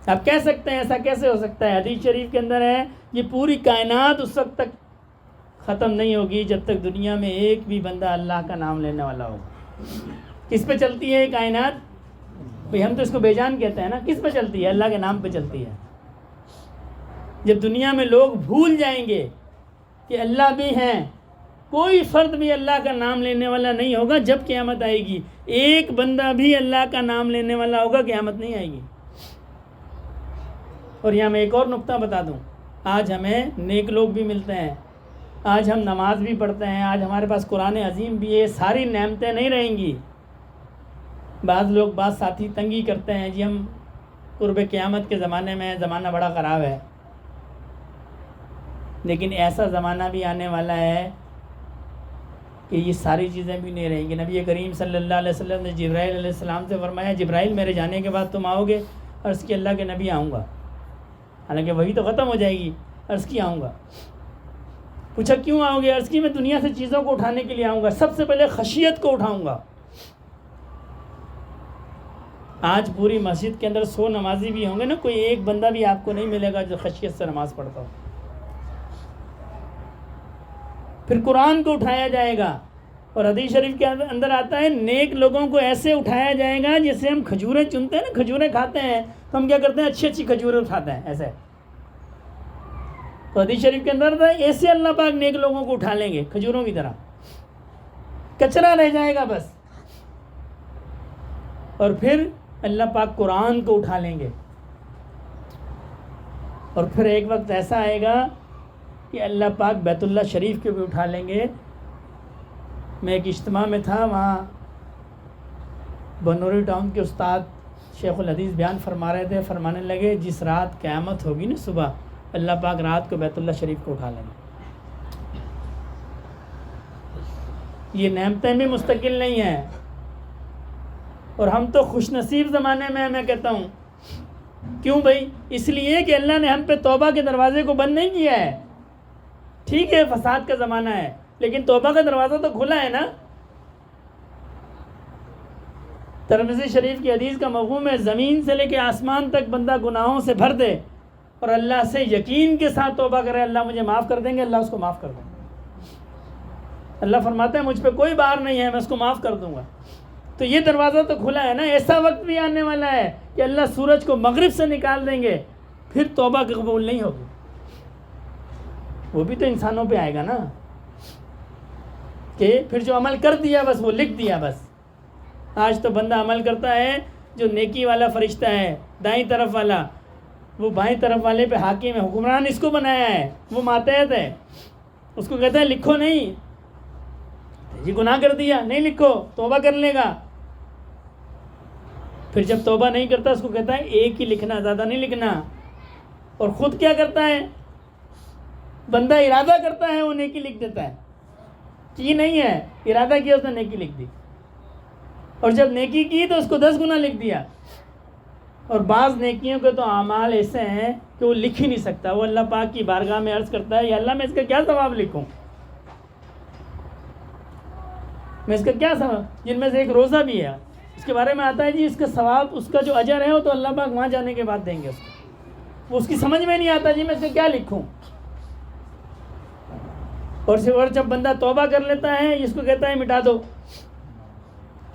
آپ کہہ سکتے ہیں ایسا کیسے ہو سکتا ہے؟ حدیث شریف کے اندر ہے یہ پوری کائنات اس وقت تک ختم نہیں ہوگی جب تک دنیا میں ایک بھی بندہ اللہ کا نام لینے والا ہوگا۔ کس پہ چلتی ہے کائنات؟ بھئی ہم تو اس کو بے جان کہتے ہیں نا، کس پہ چلتی ہے؟ اللہ کے نام پہ چلتی ہے۔ جب دنیا میں لوگ بھول جائیں گے کہ اللہ بھی ہیں، کوئی فرد بھی اللہ کا نام لینے والا نہیں ہوگا، جب قیامت آئے گی ایک بندہ بھی اللہ کا نام لینے والا ہوگا، قیامت نہیں آئے گی۔ اور یہاں میں ایک اور نقطہ بتا دوں، آج ہمیں نیک لوگ بھی ملتے ہیں، آج ہم نماز بھی پڑھتے ہیں، آج ہمارے پاس قرآن عظیم بھی ہے، ساری نعمتیں نہیں رہیں گی۔ بعض ساتھی تنگی کرتے ہیں، جی ہم قرب قیامت کے زمانے میں، زمانہ بڑا خراب ہے، لیکن ایسا زمانہ بھی آنے والا ہے کہ یہ ساری چیزیں بھی نہیں رہیں گی۔ نبی کریم صلی اللہ علیہ وسلم نے جبرائیل علیہ السلام سے فرمایا، جبرائیل میرے جانے کے بعد تم آؤ گے؟ عرض کی اللہ کے نبی آؤں گا، حالانکہ وہی تو ختم ہو جائے گی۔ عرض کی آؤں گا۔ پوچھا کیوں آؤ گے؟ عرض کی میں دنیا سے چیزوں کو اٹھانے کے لیے آؤں گا، سب سے پہلے خشیت کو اٹھاؤں گا۔ آج پوری مسجد کے اندر 100 نمازی بھی ہوں گے نا، کوئی ایک بندہ بھی آپ کو نہیں ملے گا جو خشیت سے نماز پڑھتا ہو۔ پھر قرآن کو اٹھایا جائے گا، اور حدیث شریف کے اندر آتا ہے نیک لوگوں کو ایسے اٹھایا جائے گا جیسے ہم کھجوریں چنتے ہیں نا، کھجوریں کھاتے ہیں تو ہم کیا کرتے ہیں؟ اچھی اچھی کھجوریں اٹھاتے ہیں ایسے۔ تو حدیث شریف کے اندر تھا ایسے اللہ پاک نیک لوگوں کو اٹھا لیں گے کھجوروں کی طرح، کچرا رہ جائے گا بس۔ اور پھر اللہ پاک قرآن کو اٹھا لیں گے، اور پھر ایک وقت ایسا آئے گا کہ اللہ پاک بیت اللہ شریف کو بھی اٹھا لیں گے۔ میں ایک اجتماع میں تھا، وہاں بنوری ٹاؤن کے استاد شیخ الحدیث بیان فرما رہے تھے، فرمانے لگے جس رات قیامت ہوگی نا صبح، اللہ پاک رات کو بیت اللہ شریف کو اٹھا لیں گے۔ یہ نعمتیں بھی مستقل نہیں ہیں، اور ہم تو خوش نصیب زمانے میں کہتا ہوں۔ کیوں بھائی؟ اس لیے کہ اللہ نے ہم پہ توبہ کے دروازے کو بند نہیں کیا ہے۔ ٹھیک ہے فساد کا زمانہ ہے، لیکن توبہ کا دروازہ تو کھلا ہے نا۔ ترمذی شریف کی حدیث کا مفہوم ہے، زمین سے لے کے آسمان تک بندہ گناہوں سے بھر دے اور اللہ سے یقین کے ساتھ توبہ کرے، اللہ مجھے معاف کر دیں گے، اللہ اس کو معاف کر دیں گے۔ اللہ فرماتا ہے مجھ پہ کوئی بار نہیں ہے، میں اس کو معاف کر دوں گا۔ تو یہ دروازہ تو کھلا ہے نا۔ ایسا وقت بھی آنے والا ہے کہ اللہ سورج کو مغرب سے نکال دیں گے، پھر توبہ قبول نہیں ہوگی۔ وہ بھی تو انسانوں پہ آئے گا نا، کہ پھر جو عمل کر دیا بس وہ لکھ دیا بس۔ آج تو بندہ عمل کرتا ہے، جو نیکی والا فرشتہ ہے دائیں طرف والا، وہ بائیں طرف والے پہ حاکم ہے، حکمران اس کو بنایا ہے، وہ ماتحت ہے، اس کو کہتا ہے لکھو نہیں، یہ گناہ کر دیا نہیں لکھو، توبہ کر لے گا۔ پھر جب توبہ نہیں کرتا اس کو کہتا ہے ایک ہی لکھنا، زیادہ نہیں لکھنا۔ اور خود کیا کرتا ہے؟ بندہ ارادہ کرتا ہے، وہ نیکی لکھ دیتا ہے، کی نہیں ہے، ارادہ کیا اس نے نیکی لکھ دی، اور جب نیکی کی تو اس کو 10 گنا لکھ دیا۔ اور بعض نیکیوں کے تو اعمال ایسے ہیں کہ وہ لکھ ہی نہیں سکتا، وہ اللہ پاک کی بارگاہ میں عرض کرتا ہے یا اللہ میں اس کا کیا ثواب لکھوں، میں اس کا کیا ثواب۔ جن میں سے ایک روزہ بھی ہے، اس کے بارے میں آتا ہے جی اس کا ثواب، اس کا جو اجر ہے وہ تو اللہ پاک وہاں جانے کے بعد دیں گے اس کو، وہ اس کی سمجھ میں نہیں آتا جی میں اس کا کیا لکھوں۔ اور جب بندہ توبہ کر لیتا ہے اس کو کہتا ہے مٹا دو،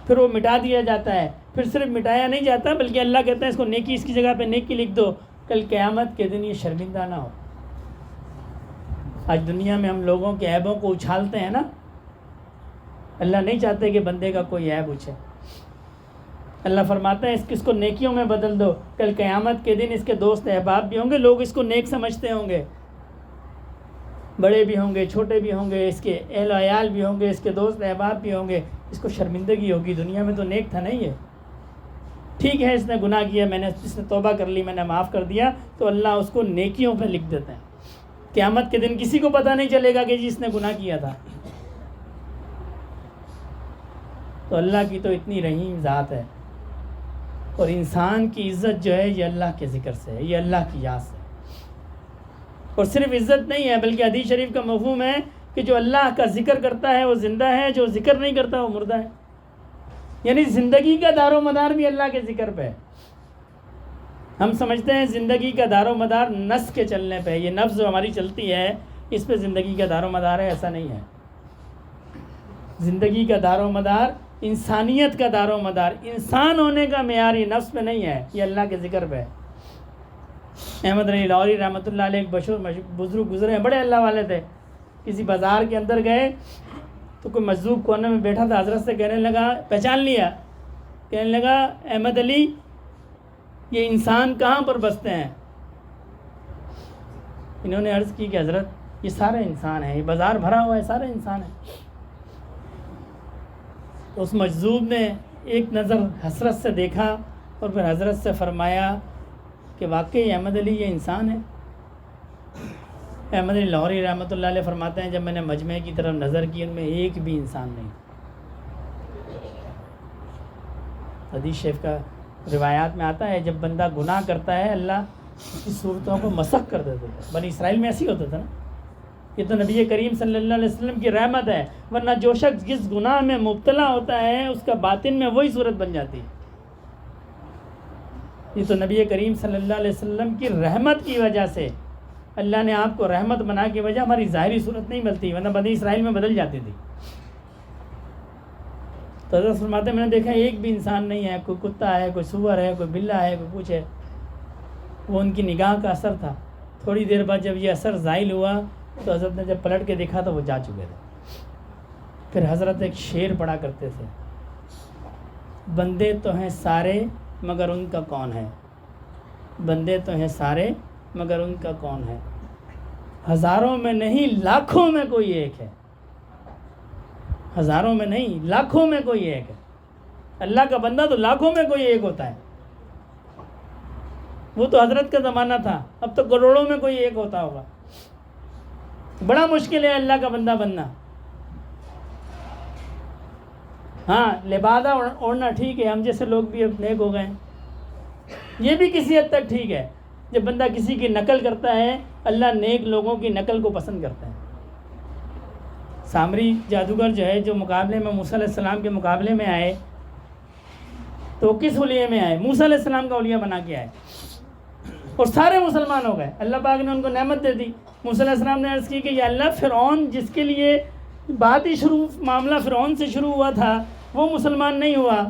پھر وہ مٹا دیا جاتا ہے۔ پھر صرف مٹایا نہیں جاتا بلکہ اللہ کہتا ہے اس کو نیکی، اس کی جگہ پہ نیکی لکھ دو، کل قیامت کے دن یہ شرمندہ نہ ہو۔ آج دنیا میں ہم لوگوں کے عیبوں کو اچھالتے ہیں نا، اللہ نہیں چاہتے کہ بندے کا کوئی عیب اچھے۔ اللہ فرماتا ہے اس کو نیکیوں میں بدل دو، کل قیامت کے دن اس کے دوست احباب بھی ہوں گے، لوگ اس کو نیک سمجھتے ہوں گے، بڑے بھی ہوں گے، چھوٹے بھی ہوں گے، اس کے اہل و عیال بھی ہوں گے، اس کے دوست احباب بھی ہوں گے، اس کو شرمندگی ہوگی، دنیا میں تو نیک تھا نہیں ہے۔ ٹھیک ہے اس نے گناہ کیا، اس نے توبہ کر لی، میں نے معاف کر دیا، تو اللہ اس کو نیکیوں پہ لکھ دیتے ہیں۔ قیامت کے دن کسی کو پتہ نہیں چلے گا کہ جی اس نے گناہ کیا تھا۔ تو اللہ کی تو اتنی رحیم ذات ہے، اور انسان کی عزت جو ہے یہ اللہ کے ذکر سے ہے، یہ اللہ کی یاد سے۔ اور صرف عزت نہیں ہے بلکہ حدیث شریف کا مفہوم ہے کہ جو اللہ کا ذکر کرتا ہے وہ زندہ ہے، جو ذکر نہیں کرتا وہ مردہ ہے۔ یعنی زندگی کا دار و مدار بھی اللہ کے ذکر پہ ہے۔ ہم سمجھتے ہیں زندگی کا دار و مدار نفس کے چلنے پہ، یہ نفس جو ہماری چلتی ہے اس پہ زندگی کا دار و مدار ہے، ایسا نہیں ہے۔ زندگی کا دار و مدار انسانیت کا دار و مدار، انسان ہونے کا معیار یہ نفس پہ نہیں ہے، یہ اللہ کے ذکر پہ ہے۔ احمد علی لاہوری رحمۃ اللہ علیہ ایک بزرگ گزرے ہیں، بڑے اللہ والے تھے۔ کسی بازار کے اندر گئے تو کوئی مجذوب کونے میں بیٹھا تھا، حضرت سے کہنے لگا، پہچان لیا، کہنے لگا احمد علی یہ انسان کہاں پر بستے ہیں؟ انہوں نے عرض کی کہ حضرت یہ سارے انسان ہیں، یہ بازار بھرا ہوا ہے، سارے انسان ہیں۔ تو اس مجذوب نے ایک نظر حسرت سے دیکھا اور پھر حضرت سے فرمایا کہ واقعی احمد علی یہ انسان ہے۔ احمد علی لاہوری رحمۃ اللہ علیہ فرماتے ہیں جب میں نے مجمع کی طرف نظر کی ان میں ایک بھی انسان نہیں۔ حدیث شریف کا روایات میں آتا ہے جب بندہ گناہ کرتا ہے اللہ اس کی صورتوں کو مسخ کر دیتا تھا۔ بنی اسرائیل میں ایسے ہی ہوتا تھا نا، یہ تو نبی کریم صلی اللہ علیہ وسلم کی رحمت ہے، ورنہ جو شخص جس گناہ میں مبتلا ہوتا ہے اس کا باطن میں وہی صورت بن جاتی ہے۔ یہ تو نبی کریم صلی اللہ علیہ وسلم کی رحمت کی وجہ سے اللہ نے آپ کو رحمت بنا کے وجہ ہماری ظاہری صورت نہیں بدلتی، ورنہ بنی اسرائیل میں بدل جاتی تھی۔ تو حضرت فرماتے ہیں میں نے دیکھا ایک بھی انسان نہیں ہے، کوئی کتا ہے، کوئی سور ہے، کوئی بلا ہے، کوئی کچھ ہے۔ وہ ان کی نگاہ کا اثر تھا۔ تھوڑی دیر بعد جب یہ اثر زائل ہوا تو حضرت نے جب پلٹ کے دیکھا تو وہ جا چکے تھے۔ پھر حضرت ایک شعر پڑھا کرتے تھے، بندے تو ہیں سارے مگر ان کا کون ہے، بندے تو ہیں سارے مگر ان کا کون ہے، ہزاروں میں نہیں لاکھوں میں کوئی ایک ہے، ہزاروں میں نہیں لاکھوں میں کوئی ایک ہے۔ اللہ کا بندہ تو لاکھوں میں کوئی ایک ہوتا ہے، وہ تو حضرت کا زمانہ تھا، اب تو کروڑوں میں کوئی ایک ہوتا ہوگا۔ بڑا مشکل ہے اللہ کا بندہ بننا۔ ہاں لبادہ اوڑھنا ٹھیک ہے، ہم جیسے لوگ بھی اب نیک ہو گئے ہیں، یہ بھی کسی حد تک ٹھیک ہے۔ جب بندہ کسی کی نقل کرتا ہے اللہ نیک لوگوں کی نقل کو پسند کرتا ہے۔ سامری جادوگر جو ہے جو مقابلے میں موسیٰ علیہ السلام کے مقابلے میں آئے تو کس حلیے میں آئے؟ موسیٰ علیہ السلام کا حلیہ بنا کے آئے اور سارے مسلمان ہو گئے۔ اللہ پاک نے ان کو نعمت دے دی۔ موسیٰ علیہ السلام نے عرض کی کہ یا اللہ فرعون جس کے لیے بات ہی معاملہ فرعون سے شروع ہوا تھا وہ مسلمان نہیں ہوا،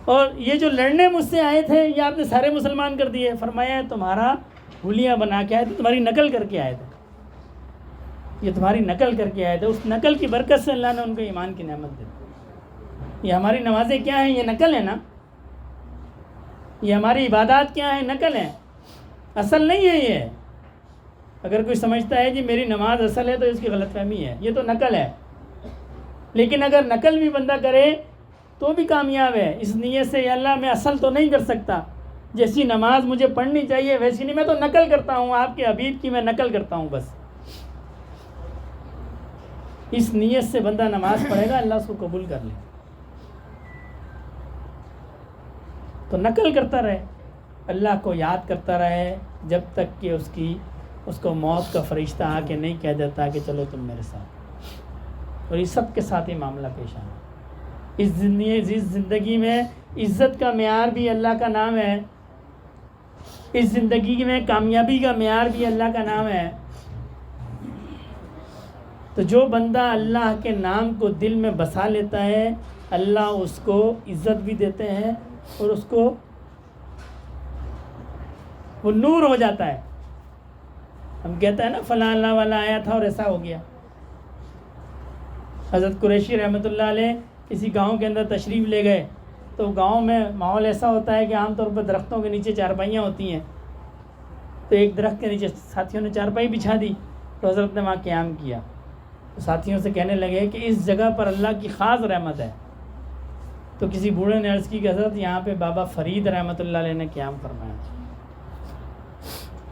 اور یہ جو لڑنے مجھ سے آئے تھے یہ آپ نے سارے مسلمان کر دیے۔ فرمایا تمہارا حلیہ بنا کے آئے تھے، تمہاری نقل کر کے آئے تھے، یہ تمہاری نقل کر کے آئے تھے، اس نقل کی برکت سے اللہ نے ان کو ایمان کی نعمت دی۔ یہ ہماری نمازیں کیا ہیں؟ یہ نقل ہے نا، یہ ہماری عبادات کیا ہیں؟ نقل ہے، اصل نہیں ہے یہ۔ اگر کوئی سمجھتا ہے جی میری نماز اصل ہے تو اس کی غلط فہمی ہے، یہ تو نقل ہے۔ لیکن اگر نقل بھی بندہ کرے تو بھی کامیاب ہے، اس نیت سے یا اللہ میں اصل تو نہیں کر سکتا، جیسی نماز مجھے پڑھنی چاہیے ویسی نہیں، میں تو نقل کرتا ہوں، آپ کے حبیب کی میں نقل کرتا ہوں بس۔ اس نیت سے بندہ نماز پڑھے گا اللہ اس کو قبول کر لے۔ تو نقل کرتا رہے، اللہ کو یاد کرتا رہے جب تک کہ اس کو موت کا فرشتہ آ کے نہیں کہہ دیتا کہ چلو تم میرے ساتھ۔ اور یہ سب کے ساتھ یہ معاملہ پیش آنا۔ اس زندگی میں عزت کا معیار بھی اللہ کا نام ہے، اس زندگی میں کامیابی کا معیار بھی اللہ کا نام ہے۔ تو جو بندہ اللہ کے نام کو دل میں بسا لیتا ہے اللہ اس کو عزت بھی دیتے ہیں اور اس کو وہ نور ہو جاتا ہے۔ ہم کہتے ہیں نا فلاں اللہ والا آیا تھا اور ایسا ہو گیا۔ حضرت قریشی رحمۃ اللہ علیہ کسی گاؤں کے اندر تشریف لے گئے تو گاؤں میں ماحول ایسا ہوتا ہے کہ عام طور پر درختوں کے نیچے چارپائیاں ہوتی ہیں، تو ایک درخت کے نیچے ساتھیوں نے چارپائی بچھا دی تو حضرت نے وہاں قیام کیا۔ تو ساتھیوں سے کہنے لگے کہ اس جگہ پر اللہ کی خاص رحمت ہے۔ تو کسی بوڑھے نے عرض کی کہ حضرت یہاں پہ بابا فرید رحمۃ اللہ علیہ نے قیام فرمایا۔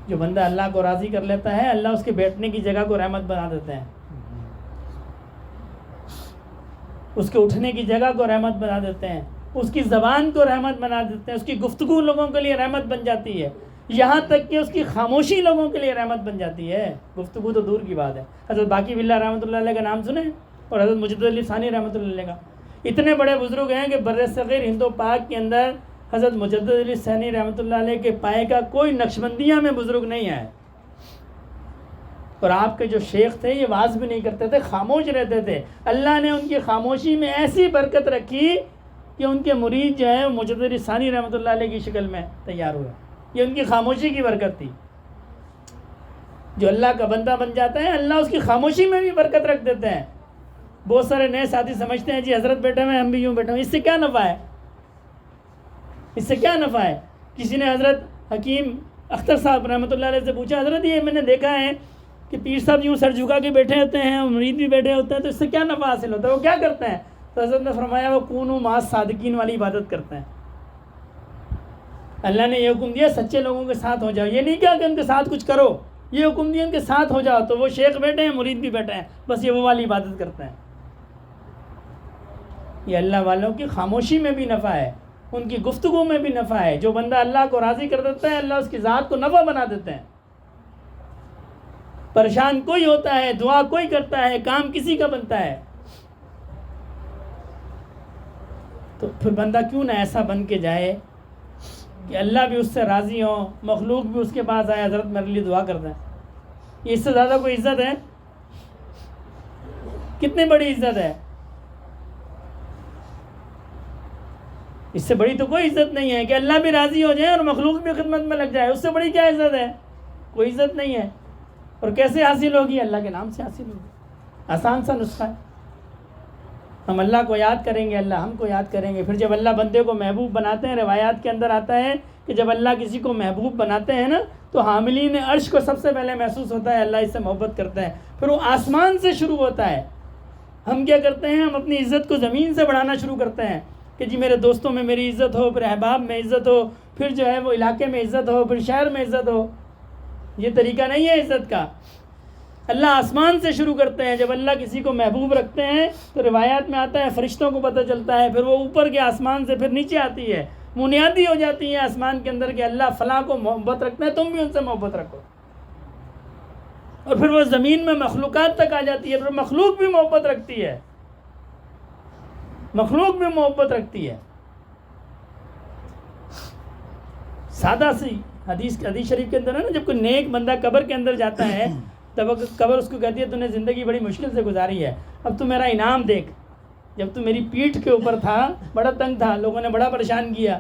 جو بندہ اللہ کو راضی کر لیتا ہے اللہ اس کے بیٹھنے کی جگہ کو رحمت بنا دیتے ہیں، اس کے اٹھنے کی جگہ کو رحمت بنا دیتے ہیں، اس کی زبان کو رحمت بنا دیتے ہیں، اس کی گفتگو لوگوں کے لیے رحمت بن جاتی ہے، یہاں تک کہ اس کی خاموشی لوگوں کے لیے رحمت بن جاتی ہے، گفتگو تو دور کی بات ہے۔ حضرت باقی باللہ رحمۃ اللہ علیہ کا نام سنیں اور حضرت مجدد علی ثانی رحمۃ اللہ علیہ کا، اتنے بڑے بزرگ ہیں کہ بر صغیر ہند و پاک کے اندر حضرت مجدد علی ثانی رحمۃ اللہ علیہ کے پائے کا کوئی نقشبندیہ میں بزرگ نہیں ہے۔ اور آپ کے جو شیخ تھے یہ واز بھی نہیں کرتے تھے، خاموش رہتے تھے. اللہ نے ان کی خاموشی میں ایسی برکت رکھی کہ ان کے مرید جو ہے مجدد ثانی رحمۃ اللہ علیہ کی شکل میں تیار ہوئے. یہ ان کی خاموشی کی برکت تھی. جو اللہ کا بندہ بن جاتا ہے اللہ اس کی خاموشی میں بھی برکت رکھ دیتے ہیں. بہت سارے نئے ساتھی سمجھتے ہیں جی حضرت بیٹھے ہوئے ہم بھی یوں بیٹھے ہوئے، اس سے کیا نفع ہے؟ اس سے کیا نفع ہے؟ کسی نے حضرت حکیم اختر صاحب رحمۃ اللہ علیہ سے پوچھا، حضرت یہ میں نے دیکھا ہے کہ پیر صاحب یوں سر جھکا کے بیٹھے ہوتے ہیں، مرید بھی بیٹھے ہوتے ہیں، تو اس سے کیا نفع حاصل ہوتا ہے؟ وہ کیا کرتے ہیں؟ تو حضرت نے فرمایا وہ کونوا مع الصادقین والی عبادت کرتے ہیں. اللہ نے یہ حکم دیا سچے لوگوں کے ساتھ ہو جاؤ، یہ نہیں کہا کہ ان کے ساتھ کچھ کرو، یہ حکم دیا ان کے ساتھ ہو جاؤ. تو وہ شیخ بیٹھے ہیں، مرید بھی بیٹھے ہیں، بس یہ وہ والی عبادت کرتے ہیں. یہ اللہ والوں کی خاموشی میں بھی نفع ہے، ان کی گفتگو میں بھی نفع ہے. جو بندہ اللہ کو راضی کر دیتا ہے اللہ اس کی ذات کو نفع بنا دیتے ہیں. پریشان کوئی ہوتا ہے، دعا کوئی کرتا ہے، کام کسی کا بنتا ہے، تو پھر بندہ کیوں نہ ایسا بن کے جائے کہ اللہ بھی اس سے راضی ہو، مخلوق بھی اس کے پاس آئے حضرت میرے لیے دعا کرتا ہے. یہ اس سے زیادہ کوئی عزت ہے؟ کتنی بڑی عزت ہے؟ اس سے بڑی تو کوئی عزت نہیں ہے کہ اللہ بھی راضی ہو جائے اور مخلوق بھی خدمت میں لگ جائے. اس سے بڑی کیا عزت ہے؟ کوئی عزت نہیں ہے. اور کیسے حاصل ہوگی؟ اللہ کے نام سے حاصل ہوگی. آسان سا نسخہ ہے. ہم اللہ کو یاد کریں گے، اللہ ہم کو یاد کریں گے. پھر جب اللہ بندے کو محبوب بناتے ہیں، روایات کے اندر آتا ہے کہ جب اللہ کسی کو محبوب بناتے ہیں نا تو حاملین عرش کو سب سے پہلے محسوس ہوتا ہے اللہ اس سے محبت کرتا ہے. پھر وہ آسمان سے شروع ہوتا ہے. ہم کیا کرتے ہیں؟ ہم اپنی عزت کو زمین سے بڑھانا شروع کرتے ہیں کہ جی میرے دوستوں میں میری عزت ہو، پھر احباب میں عزت ہو، پھر جو ہے وہ علاقے میں عزت ہو، پھر شہر میں عزت ہو. یہ طریقہ نہیں ہے عزت کا. اللہ آسمان سے شروع کرتے ہیں. جب اللہ کسی کو محبوب رکھتے ہیں تو روایات میں آتا ہے فرشتوں کو پتہ چلتا ہے، پھر وہ اوپر کے آسمان سے پھر نیچے آتی ہے، منادی ہو جاتی ہے آسمان کے اندر کہ اللہ فلاں کو محبت رکھتا ہے، تم بھی ان سے محبت رکھو. اور پھر وہ زمین میں مخلوقات تک آ جاتی ہے، پھر مخلوق بھی محبت رکھتی ہے، مخلوق بھی محبت رکھتی ہے. سادہ سی حدیث شریف کے اندر ہے نا، جب کوئی نیک بندہ قبر کے اندر جاتا ہے تب قبر اس کو کہتی ہے تو نے زندگی بڑی مشکل سے گزاری ہے، اب تو میرا انعام دیکھ. جب تو میری پیٹھ کے اوپر تھا بڑا تنگ تھا، لوگوں نے بڑا پریشان کیا،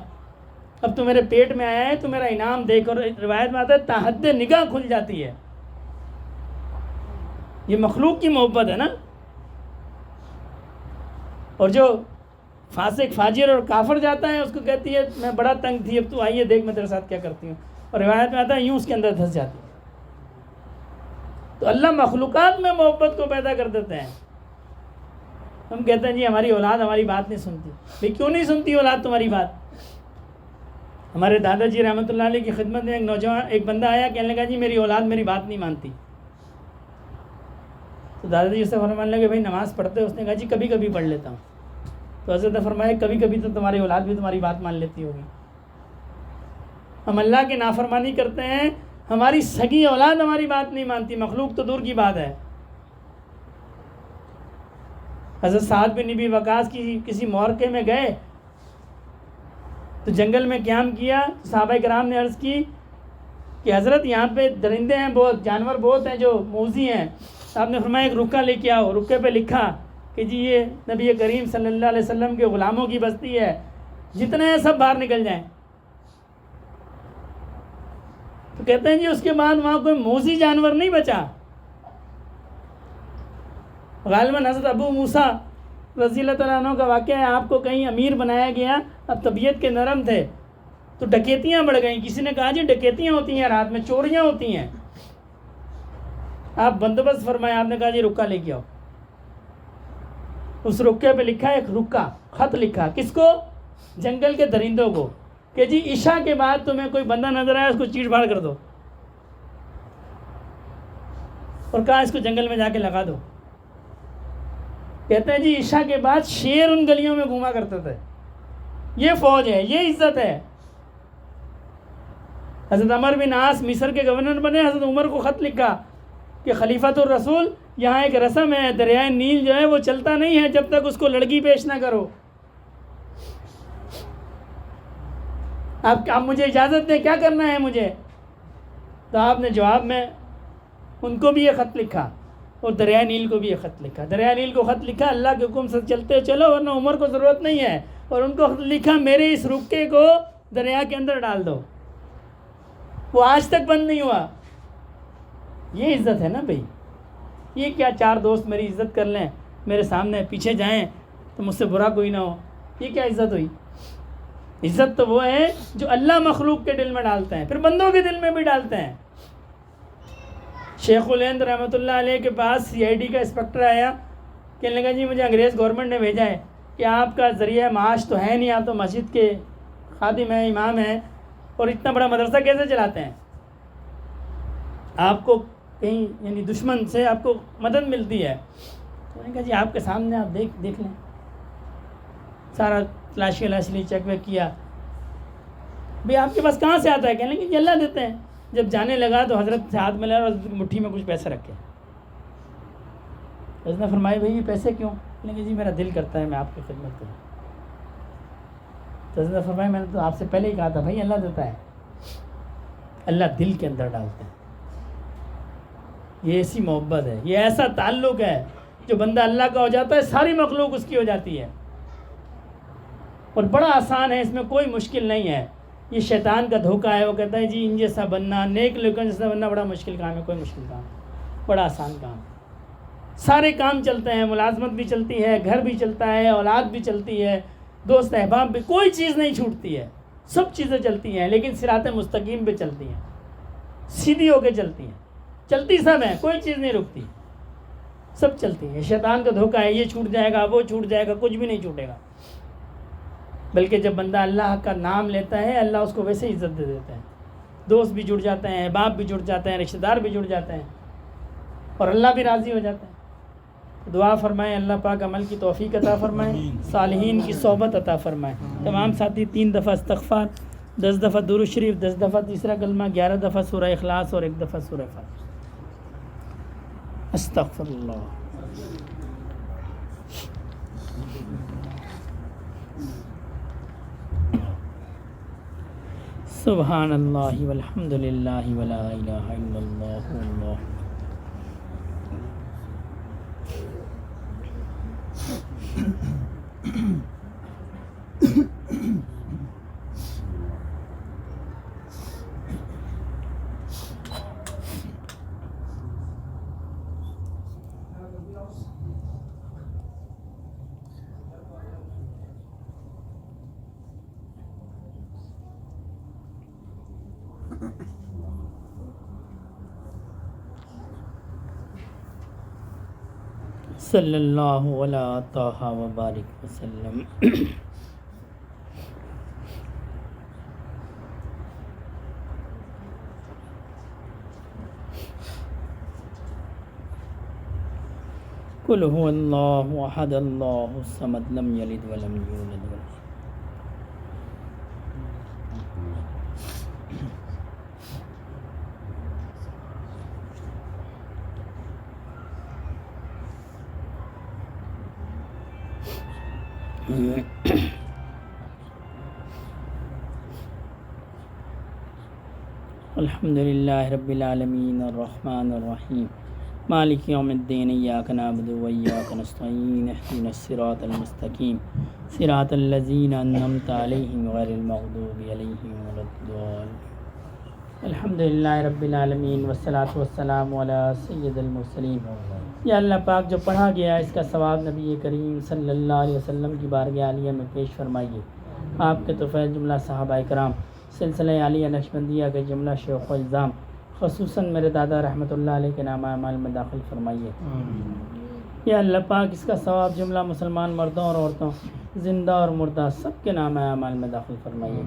اب تو میرے پیٹ میں آیا ہے تو میرا انعام دیکھ. اور روایت میں آتا ہے تا حد نگاہ کھل جاتی ہے. یہ مخلوق کی محبت ہے نا. اور جو فاسق فاجر اور کافر جاتا ہے اس کو کہتی ہے میں بڑا تنگ تھی، اب تو آئیے دیکھ میں تیرے ساتھ کیا کرتی ہوں. اور روایت میں آتا ہے یوں اس کے اندر دھس جاتی ہے. تو اللہ مخلوقات میں محبت کو پیدا کر دیتے ہیں. ہم کہتے ہیں جی ہماری اولاد ہماری بات نہیں سنتی. بھئی کیوں نہیں سنتی اولاد تمہاری بات؟ ہمارے دادا جی رحمۃ اللہ علیہ کی خدمت میں ایک بندہ آیا، کہنے لگا جی میری اولاد میری بات نہیں مانتی. تو دادا جی اسے فرمانے لگے بھائی نماز پڑھتے ہو؟ اس نے کہا جی کبھی کبھی پڑھ لیتا ہوں. تو حضرت نے فرمایا کبھی کبھی تو تمہاری اولاد بھی تمہاری بات مان لیتی ہوگی. ہم اللہ کی نافرمانی کرتے ہیں، ہماری سگی اولاد ہماری بات نہیں مانتی، مخلوق تو دور کی بات ہے. حضرت سعد بن ابی وقاص کی کسی معرکے میں گئے تو جنگل میں قیام کیا. صحابہ کرام نے عرض کی کہ حضرت یہاں پہ درندے ہیں بہت، جانور بہت ہیں جو موذی ہیں. آپ نے فرمایا ایک رکا لے کے آؤ. رکے پہ لکھا کہ جی یہ نبی کریم صلی اللہ علیہ وسلم کے غلاموں کی بستی ہے، جتنے ہیں سب باہر نکل جائیں. تو کہتے ہیں جی اس کے بعد وہاں کوئی موذی جانور نہیں بچا. غالباً حضرت ابو موسیٰ رضی اللہ تعالیٰ عنہ کا واقعہ ہے، آپ کو کہیں امیر بنایا گیا، اب طبیعت کے نرم تھے تو ڈکیتیاں بڑھ گئیں. کسی نے کہا جی ڈکیتیاں ہوتی ہیں رات میں، چوریاں ہوتی ہیں. آپ بندوبست فرمائے. آپ نے کہا جی رکا لے کے آؤ. اس رکے پہ لکھا ایک رکا، خط لکھا کس کو؟ جنگل کے درندوں کو، کہ جی عشاء کے بعد تمہیں کوئی بندہ نظر آیا اس کو چیڑ پھاڑ کر دو. اور کہا اس کو جنگل میں جا کے لگا دو. کہتے ہیں جی عشاء کے بعد شیر ان گلیوں میں گھوما کرتے تھے. یہ فوج ہے، یہ عزت ہے. حضرت عمر بن عاص مصر کے گورنر بنے. حضرت عمر کو خط لکھا کہ خلیفۃ الرسول یہاں ایک رسم ہے، دریائے نیل جو ہے وہ چلتا نہیں ہے جب تک اس کو لڑکی پیش نہ کرو. آپ مجھے اجازت دیں، کیا کرنا ہے مجھے؟ تو آپ نے جواب میں ان کو بھی یہ خط لکھا اور دریائے نیل کو بھی یہ خط لکھا. دریائے نیل کو خط لکھا اللہ کے حکم سے چلتے چلو ورنہ عمر کو ضرورت نہیں ہے, اور ان کو خط لکھا میرے اس رکے کو دریا کے اندر ڈال دو. وہ آج تک بند نہیں ہوا. یہ عزت ہے نا بھائی. یہ کیا چار دوست میری عزت کر لیں, میرے سامنے پیچھے جائیں تو مجھ سے برا کوئی نہ ہو, یہ کیا عزت ہوئی؟ عزت تو وہ ہے جو اللہ مخلوق کے دل میں ڈالتے ہیں, پھر بندوں کے دل میں بھی ڈالتے ہیں. شیخ الہند رحمۃ اللہ علیہ کے پاس CID کا انسپکٹر آیا, کہنے لگا جی مجھے انگریز گورنمنٹ نے بھیجا ہے کہ آپ کا ذریعہ معاش تو ہے نہیں, آپ تو مسجد کے خادم ہیں, امام ہیں, اور اتنا بڑا مدرسہ کیسے چلاتے ہیں؟ آپ کو کہیں یعنی دشمن سے آپ کو مدد ملتی ہے. تو میں نے کہا جی آپ کے سامنے آپ دیکھ لیں. سارا تلاشی لی, چیک ویک کیا. بھئی آپ کے پاس کہاں سے آتا ہے؟ کہنے لگے کہ اللہ دیتے ہیں. جب جانے لگا تو حضرت سے ہاتھ ملا اور حضرت کی مٹھی میں کچھ پیسے رکھے. حضرت نے فرمایا بھئی یہ پیسے کیوں؟ کہنے لگے جی میرا دل کرتا ہے میں آپ کی خدمت کروں. تو حضرت نے فرمایا میں نے تو آپ سے پہلے ہی کہا تھا بھائی اللہ دیتا ہے, اللہ دل کے اندر ڈالتا ہے. یہ ایسی محبت ہے, یہ ایسا تعلق ہے جو بندہ اللہ کا ہو جاتا ہے ساری مخلوق اس کی ہو جاتی ہے. اور بڑا آسان ہے, اس میں کوئی مشکل نہیں ہے. یہ شیطان کا دھوکہ ہے, وہ کہتا ہے جی ان جیسا بننا, نیک لوگوں جیسا بننا بڑا مشکل کام ہے. کوئی مشکل کام ہے, بڑا آسان کام. سارے کام چلتے ہیں, ملازمت بھی چلتی ہے, گھر بھی چلتا ہے, اولاد بھی چلتی ہے, دوست احباب بھی, کوئی چیز نہیں چھوٹتی ہے, سب چیزیں چلتی ہیں, لیکن صراط مستقیم پہ چلتی ہیں, سیدھی ہو کے چلتی ہیں. چلتی سب ہیں, کوئی چیز نہیں رکتی, سب چلتی ہیں. شیطان کا دھوکہ ہے یہ چھوٹ جائے گا, وہ چھوٹ جائے گا, کچھ بھی نہیں چھوٹے گا. بلکہ جب بندہ اللہ کا نام لیتا ہے اللہ اس کو ویسے ہی عزت دے دیتا ہے. دوست بھی جڑ جاتے ہیں, احباب بھی جڑ جاتے ہیں, رشتہ دار بھی جڑ جاتے ہیں, اور اللہ بھی راضی ہو جاتا ہے. دعا فرمائیں اللہ پاک عمل کی توفیق عطا فرمائیں, صالحین کی صحبت عطا فرمائیں. تمام ساتھی 3 دفعہ استغفار, 10 دفعہ درود شریف, 10 دفعہ تیسرا کلمہ, 11 دفعہ سورہ اخلاص اور 1 دفعہ سورہ فاتحہ. استغفر اللہ. سبحان اللہ والحمد للہ ولا الہ الا اللہ واللہ. صلی اللہ علیہ طٰہٰ و بارک وسلم. قل هو اللہ احد اللہ الصمد لم یلد ولم یولد ولم الحمد للہ رب العالمین الرحمن الرحیم مالک یوم الدین ایاک نعبد و ایاک نستعین اہدنا الصراط المستقیم صراط الذین انعمت علیہم غیر المغضوب علیہم ولا الضالین. الحمد للہ رب العالمین والصلاۃ والسلام علی سید المرسلین. یا اللہ پاک جو پڑھا گیا اس کا ثواب نبی کریم صلی اللہ علیہ وسلم کی بارگاہ عالیہ میں پیش فرمائیے. آپ کے طفیل جملہ صحابہ کرام, سلسلہ عالیہ نقشبندیہ کے جملہ شیوخ و الزام, خصوصاً میرے دادا رحمۃ اللہ علیہ کے نامہ اعمال میں داخل فرمائیے. یا اللہ پاک اس کا ثواب جملہ مسلمان مردوں اور عورتوں, زندہ اور مردہ, سب کے نامہ اعمال میں داخل فرمائیے.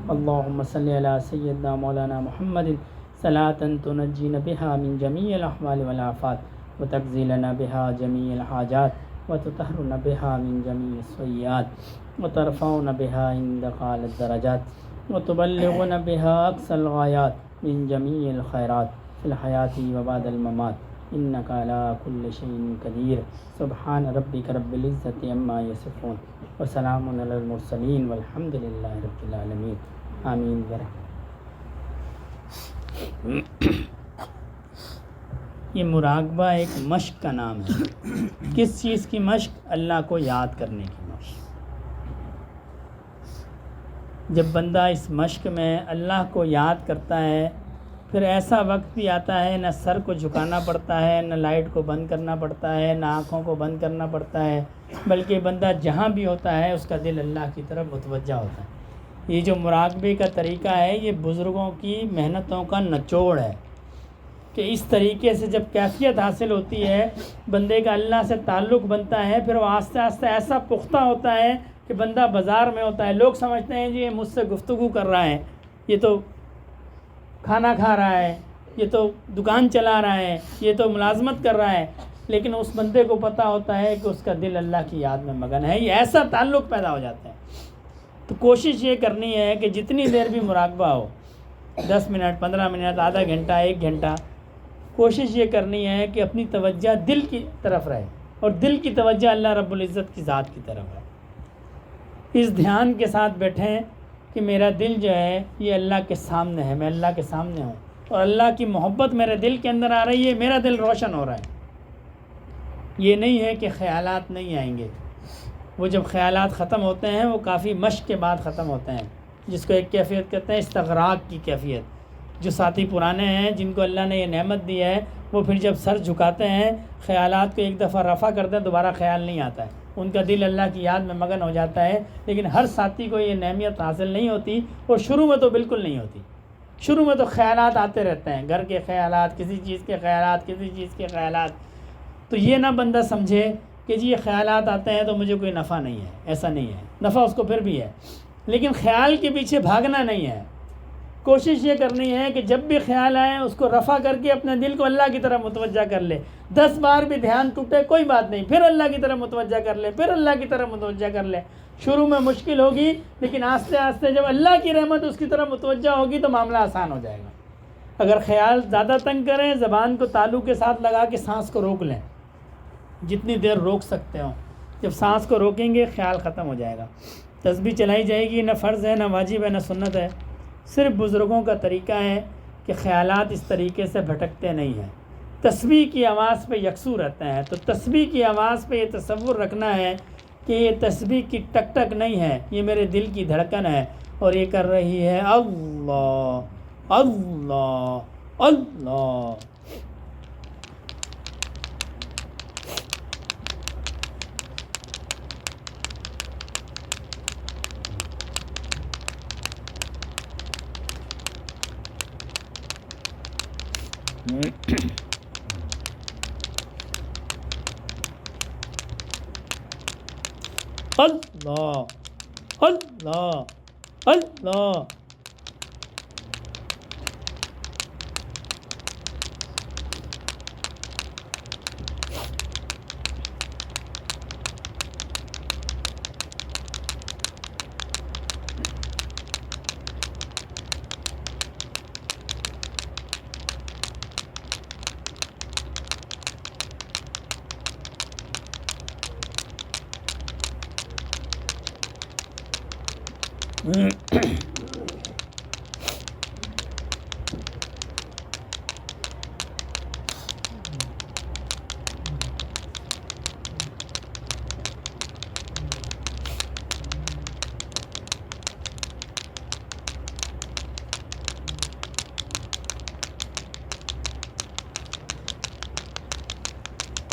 اللہم صلی علی سیدنا مولانا محمد صلاۃ تنجینا بہا من جمیع الاحوال والآفات وتقضی لنا بہا جمیع الحاجات وتطہرنا بہا من جمیع السیئات وترفعنا بہا عندک اعلی الدرجات وتبلغنا بہا اقصى الغایات من جمیع الخیرات فی الحیاۃ وبعد الممات انک علی کل شیء قدیر. سبحان ربک رب العزۃ عما یصفون وسلام علی المرسلین والحمد للہ رب العالمین. آمین. یہ مراقبہ ایک مشق کا نام ہے. کس چیز کی مشق؟ اللہ کو یاد کرنے کی مشق. جب بندہ اس مشق میں اللہ کو یاد کرتا ہے پھر ایسا وقت بھی آتا ہے نہ سر کو جھکانا پڑتا ہے، نہ لائٹ کو بند کرنا پڑتا ہے، نہ آنکھوں کو بند کرنا پڑتا ہے، بلکہ بندہ جہاں بھی ہوتا ہے اس کا دل اللہ کی طرف متوجہ ہوتا ہے. یہ جو مراقبے کا طریقہ ہے یہ بزرگوں کی محنتوں کا نچوڑ ہے کہ اس طریقے سے جب کیفیت حاصل ہوتی ہے بندے کا اللہ سے تعلق بنتا ہے، پھر وہ آہستہ آہستہ ایسا پختہ ہوتا ہے کہ بندہ بازار میں ہوتا ہے، لوگ سمجھتے ہیں جی یہ مجھ سے گفتگو کر رہا ہے، یہ تو کھانا کھا رہا ہے، یہ تو دکان چلا رہا ہے، یہ تو ملازمت کر رہا ہے، لیکن اس بندے کو پتہ ہوتا ہے کہ اس کا دل اللہ کی یاد میں مگن ہے. یہ ایسا تعلق پیدا ہو جاتا ہے. تو کوشش یہ کرنی ہے کہ جتنی دیر بھی مراقبہ ہو، 10 منٹ، 15 منٹ، آدھا گھنٹہ، 1 گھنٹہ، کوشش یہ کرنی ہے کہ اپنی توجہ دل کی طرف رہے اور دل کی توجہ اللہ رب العزت کی ذات کی طرف رہے. اس دھیان کے ساتھ بیٹھیں کہ میرا دل جو ہے یہ اللہ کے سامنے ہے، میں اللہ کے سامنے ہوں اور اللہ کی محبت میرے دل کے اندر آ رہی ہے، میرا دل روشن ہو رہا ہے. یہ نہیں ہے کہ خیالات نہیں آئیں گے. وہ جب خیالات ختم ہوتے ہیں وہ کافی مشق کے بعد ختم ہوتے ہیں، جس کو ایک کیفیت کہتے ہیں استغراق کی کیفیت. جو ساتھی پرانے ہیں جن کو اللہ نے یہ نعمت دی ہے وہ پھر جب سر جھکاتے ہیں خیالات کو ایک دفعہ رفع کرتے ہیں، دوبارہ خیال نہیں آتا ہے، ان کا دل اللہ کی یاد میں مگن ہو جاتا ہے. لیکن ہر ساتھی کو یہ نعمت حاصل نہیں ہوتی اور شروع میں تو بالکل نہیں ہوتی. شروع میں تو خیالات آتے رہتے ہیں، گھر کے خیالات، کسی چیز کے خیالات، کسی چیز کے خیالات. تو یہ نہ بندہ سمجھے کہ جی یہ خیالات آتے ہیں تو مجھے کوئی نفع نہیں ہے. ایسا نہیں ہے، نفع اس کو پھر بھی ہے، لیکن خیال کے پیچھے بھاگنا نہیں ہے. کوشش یہ کرنی ہے کہ جب بھی خیال آئے اس کو رفع کر کے اپنے دل کو اللہ کی طرف متوجہ کر لے. 10 بار بھی دھیان ٹوٹے کوئی بات نہیں، پھر اللہ کی طرف متوجہ کر لے، پھر اللہ کی طرف متوجہ کر لے. شروع میں مشکل ہوگی لیکن آہستہ آہستہ جب اللہ کی رحمت اس کی طرف متوجہ ہوگی تو معاملہ آسان ہو جائے گا. اگر خیال زیادہ تنگ کریں زبان کو تالو کے ساتھ لگا کے سانس کو روک لیں، جتنی دیر روک سکتے ہوں. جب سانس کو روکیں گے خیال ختم ہو جائے گا. تسبیح چلائی جائے گی، نہ فرض ہے، نہ واجب ہے، نہ سنت ہے. صرف بزرگوں کا طریقہ ہے کہ خیالات اس طریقے سے بھٹکتے نہیں ہیں، تسبیح کی آواز پہ یکسو رہتے ہیں. تو تسبیح کی آواز پہ یہ تصور رکھنا ہے کہ یہ تسبیح کی ٹک ٹک نہیں ہے، یہ میرے دل کی دھڑکن ہے اور یہ کر رہی ہے اللہ اللہ اللہ. اللہ اللہ اللہ.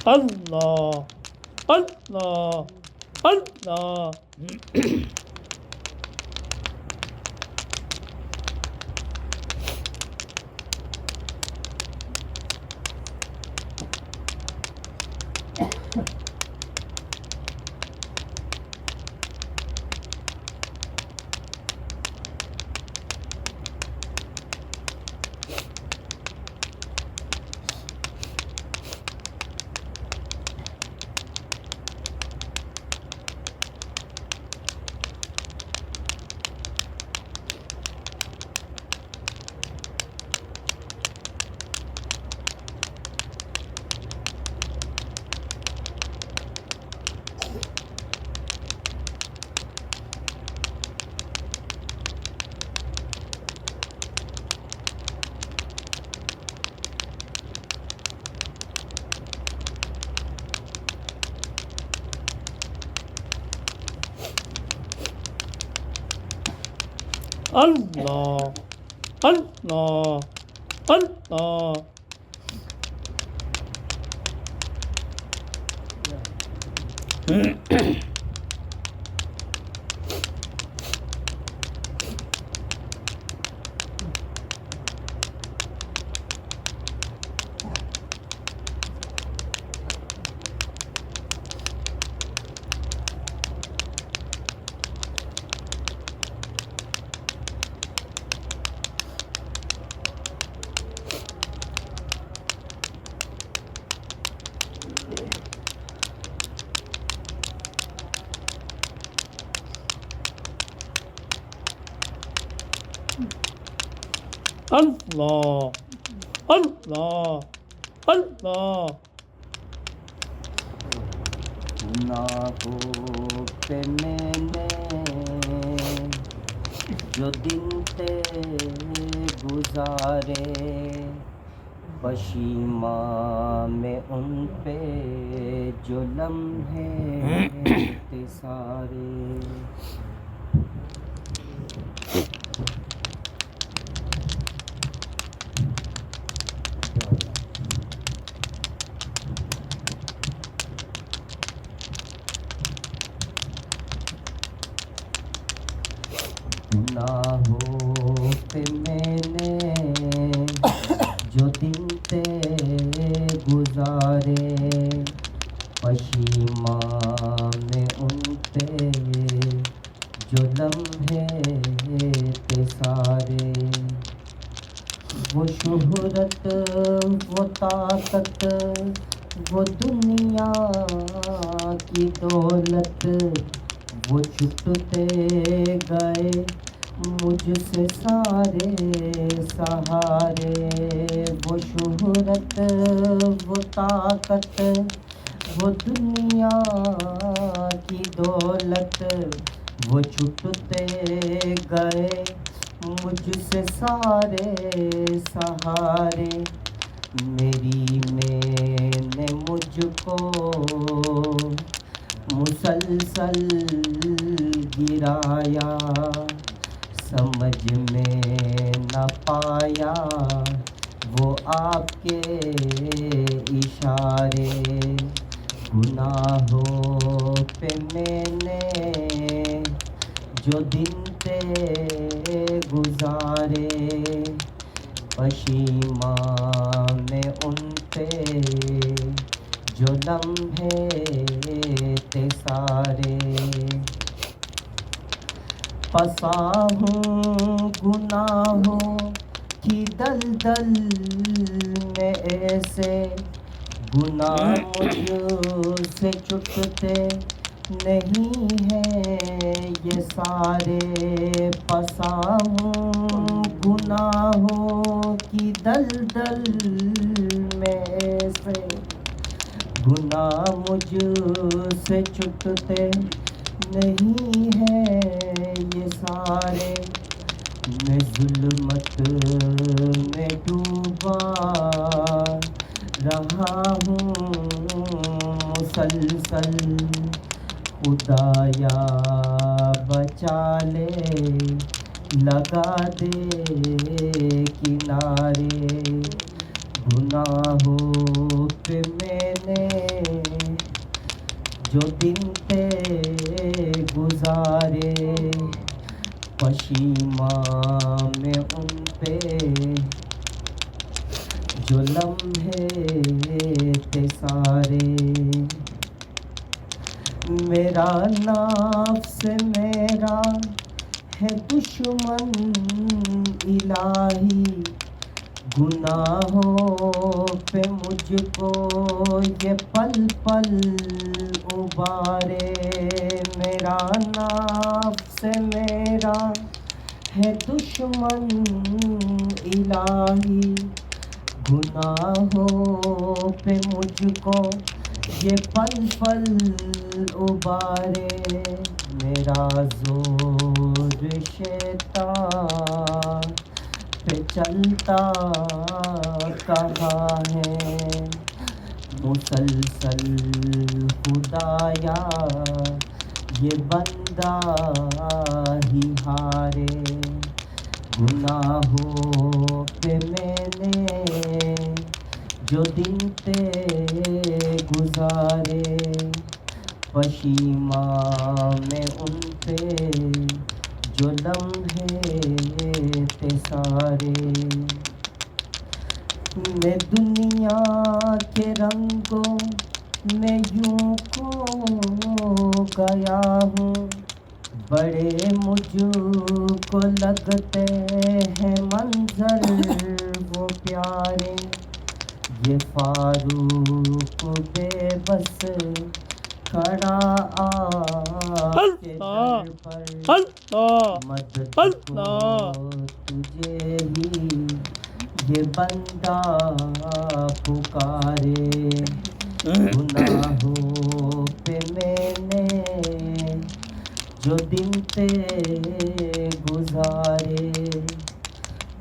اللہ اللہ اللہ. اللہ اللہ اللہ. اللہ اللہ اللہ. گناہوں پہ میں نے جو دن تھے گزارے، پشیماں میں ان پہ جو لمحے تھے سارے. گناہوں پہ میں نے جو دن تھے گزارے، پشیماں میں ان پہ جو لمحے تھے سارے. وہ شہرت وہ طاقت وہ دنیا کی دولت، وہ چھٹتے گئے مجھ سے سارے سہارے. وہ شہرت وہ طاقت وہ دنیا کی دولت، وہ چھٹتے گئے مجھ سے سارے سہارے. میری میں نے مجھ کو مسلسل گرایا، سمجھ میں نہ پایا وہ آپ کے اشارے. گناہوں پہ میں نے جو دن تھے گزارے، پشیماں میں ان پہ جو لمحے تھے سارے. پھنسا ہوں گناہوں کی دلدل میں ایسے، گناہ مجھ سے چھٹتے نہیں ہیں یہ سارے. پھنسا ہوں گناہوں کی دلدل میں ایسے، گناہ مجھ سے چھٹتے نہیں ہیں یہ سارے. میں ظلمت میں ڈوبا رہا ہوں مسلسل، خدایا بچا لے لگا دے کنارے. گناہوں پہ میں نے جو دن تھے گزارے، پشیماں میں ان پہ جو لمحے تھے سارے. میرا نفس میرا ہے دشمن الہی، گناہوں پہ مجھ کو یہ پل پل ابارے. میرا نفس میرا ہے دشمن الہی، گناہوں پہ مجھ کو یہ پل پل ابارے. میرا زور شیطان پہ چلتا کہاں ہے، مسلسل خدایا یہ بندہ ہی ہارے. گناہوں پہ میں نے جو دن تھے گزارے، پشیماں میں ان پہ جو لمحے تھے سارے۔ میں دنیا کے رنگوں میں یوں کھو گیا ہوں، بڑے مجھ کو لگتے ہیں منظر وہ پیارے، یہ فاروق بے بس کھڑا آپ کے در پر، مدد کو تجھے ہی یہ بندہ پکارے۔ گناہوں پہ میں نے جو دن تھے گزارے،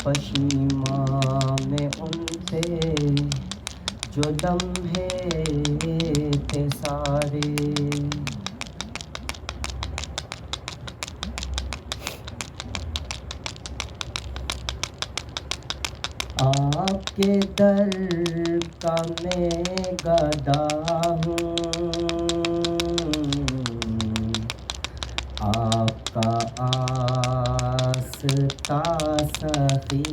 پشیماں میں ان پہ جو لمحے تھے سارے۔ آپ کے در کا میں گدا ہوں، آپ کا آستہ سخی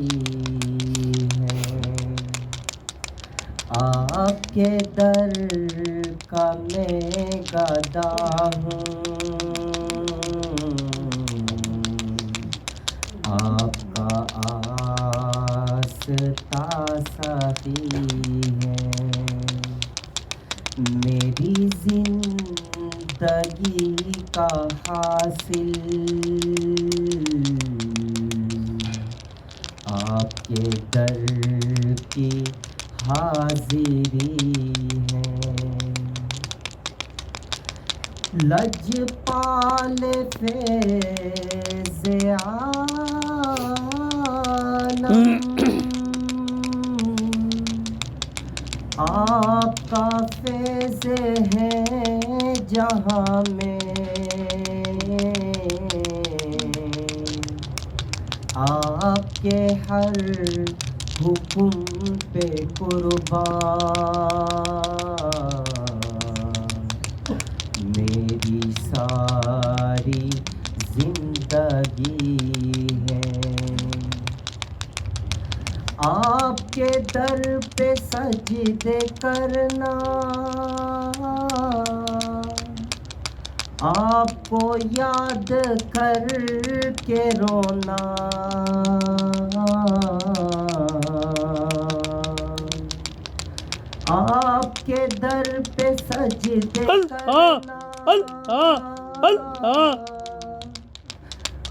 ہے، آپ کے در کا میں گدا ہوں، آپ کا آستہ سخی ہے، میری زندگی کا حاصل آپ کے در کی حاضری ہے۔ لجپال فیض عالم آپ کا فیض ہے جہاں میں، آپ کے ہر حکم پہ قربان میری ساری زندگی ہے۔ آپ کے در پہ سجدے کرنا، آپ کو یاد کر کے رونا، آپ کے در پہ سجدے کرنا،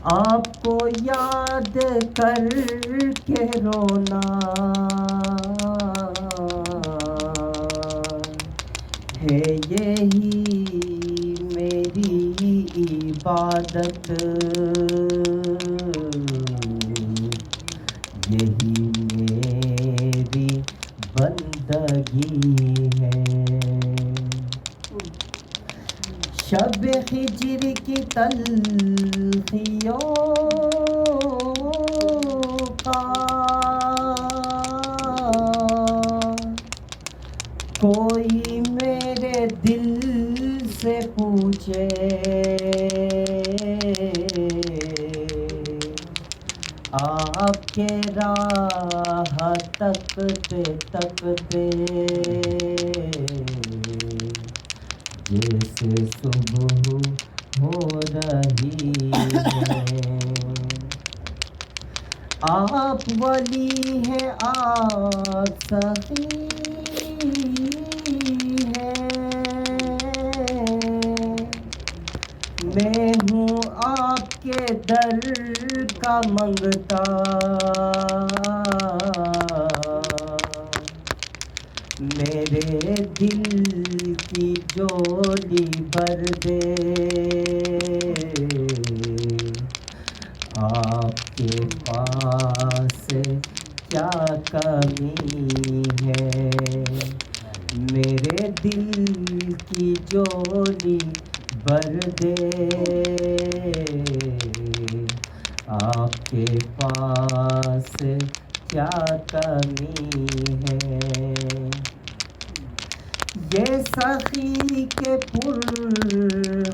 آپ کو یاد کر کے رونا، ہے یہی میری عبادت، یہی میری بندگی ہے۔ شب ہجر کی تلخیوں کا کوئی میرے دل سے پوچھے، آپ کے راہ تکتے تکتے جیسے صبح ہو رہی ہے، آپ ولی ہیں آپ سخی ہیں، میں ہوں آپ کے در کا منگتا، میرے دل کی جولی بھر دے، آپ کے پاس کیا کمی ہے، میرے دل کی جولی بھر دے، آپ کے پاس کیا کمی ہے؟ یہ سخی کے پر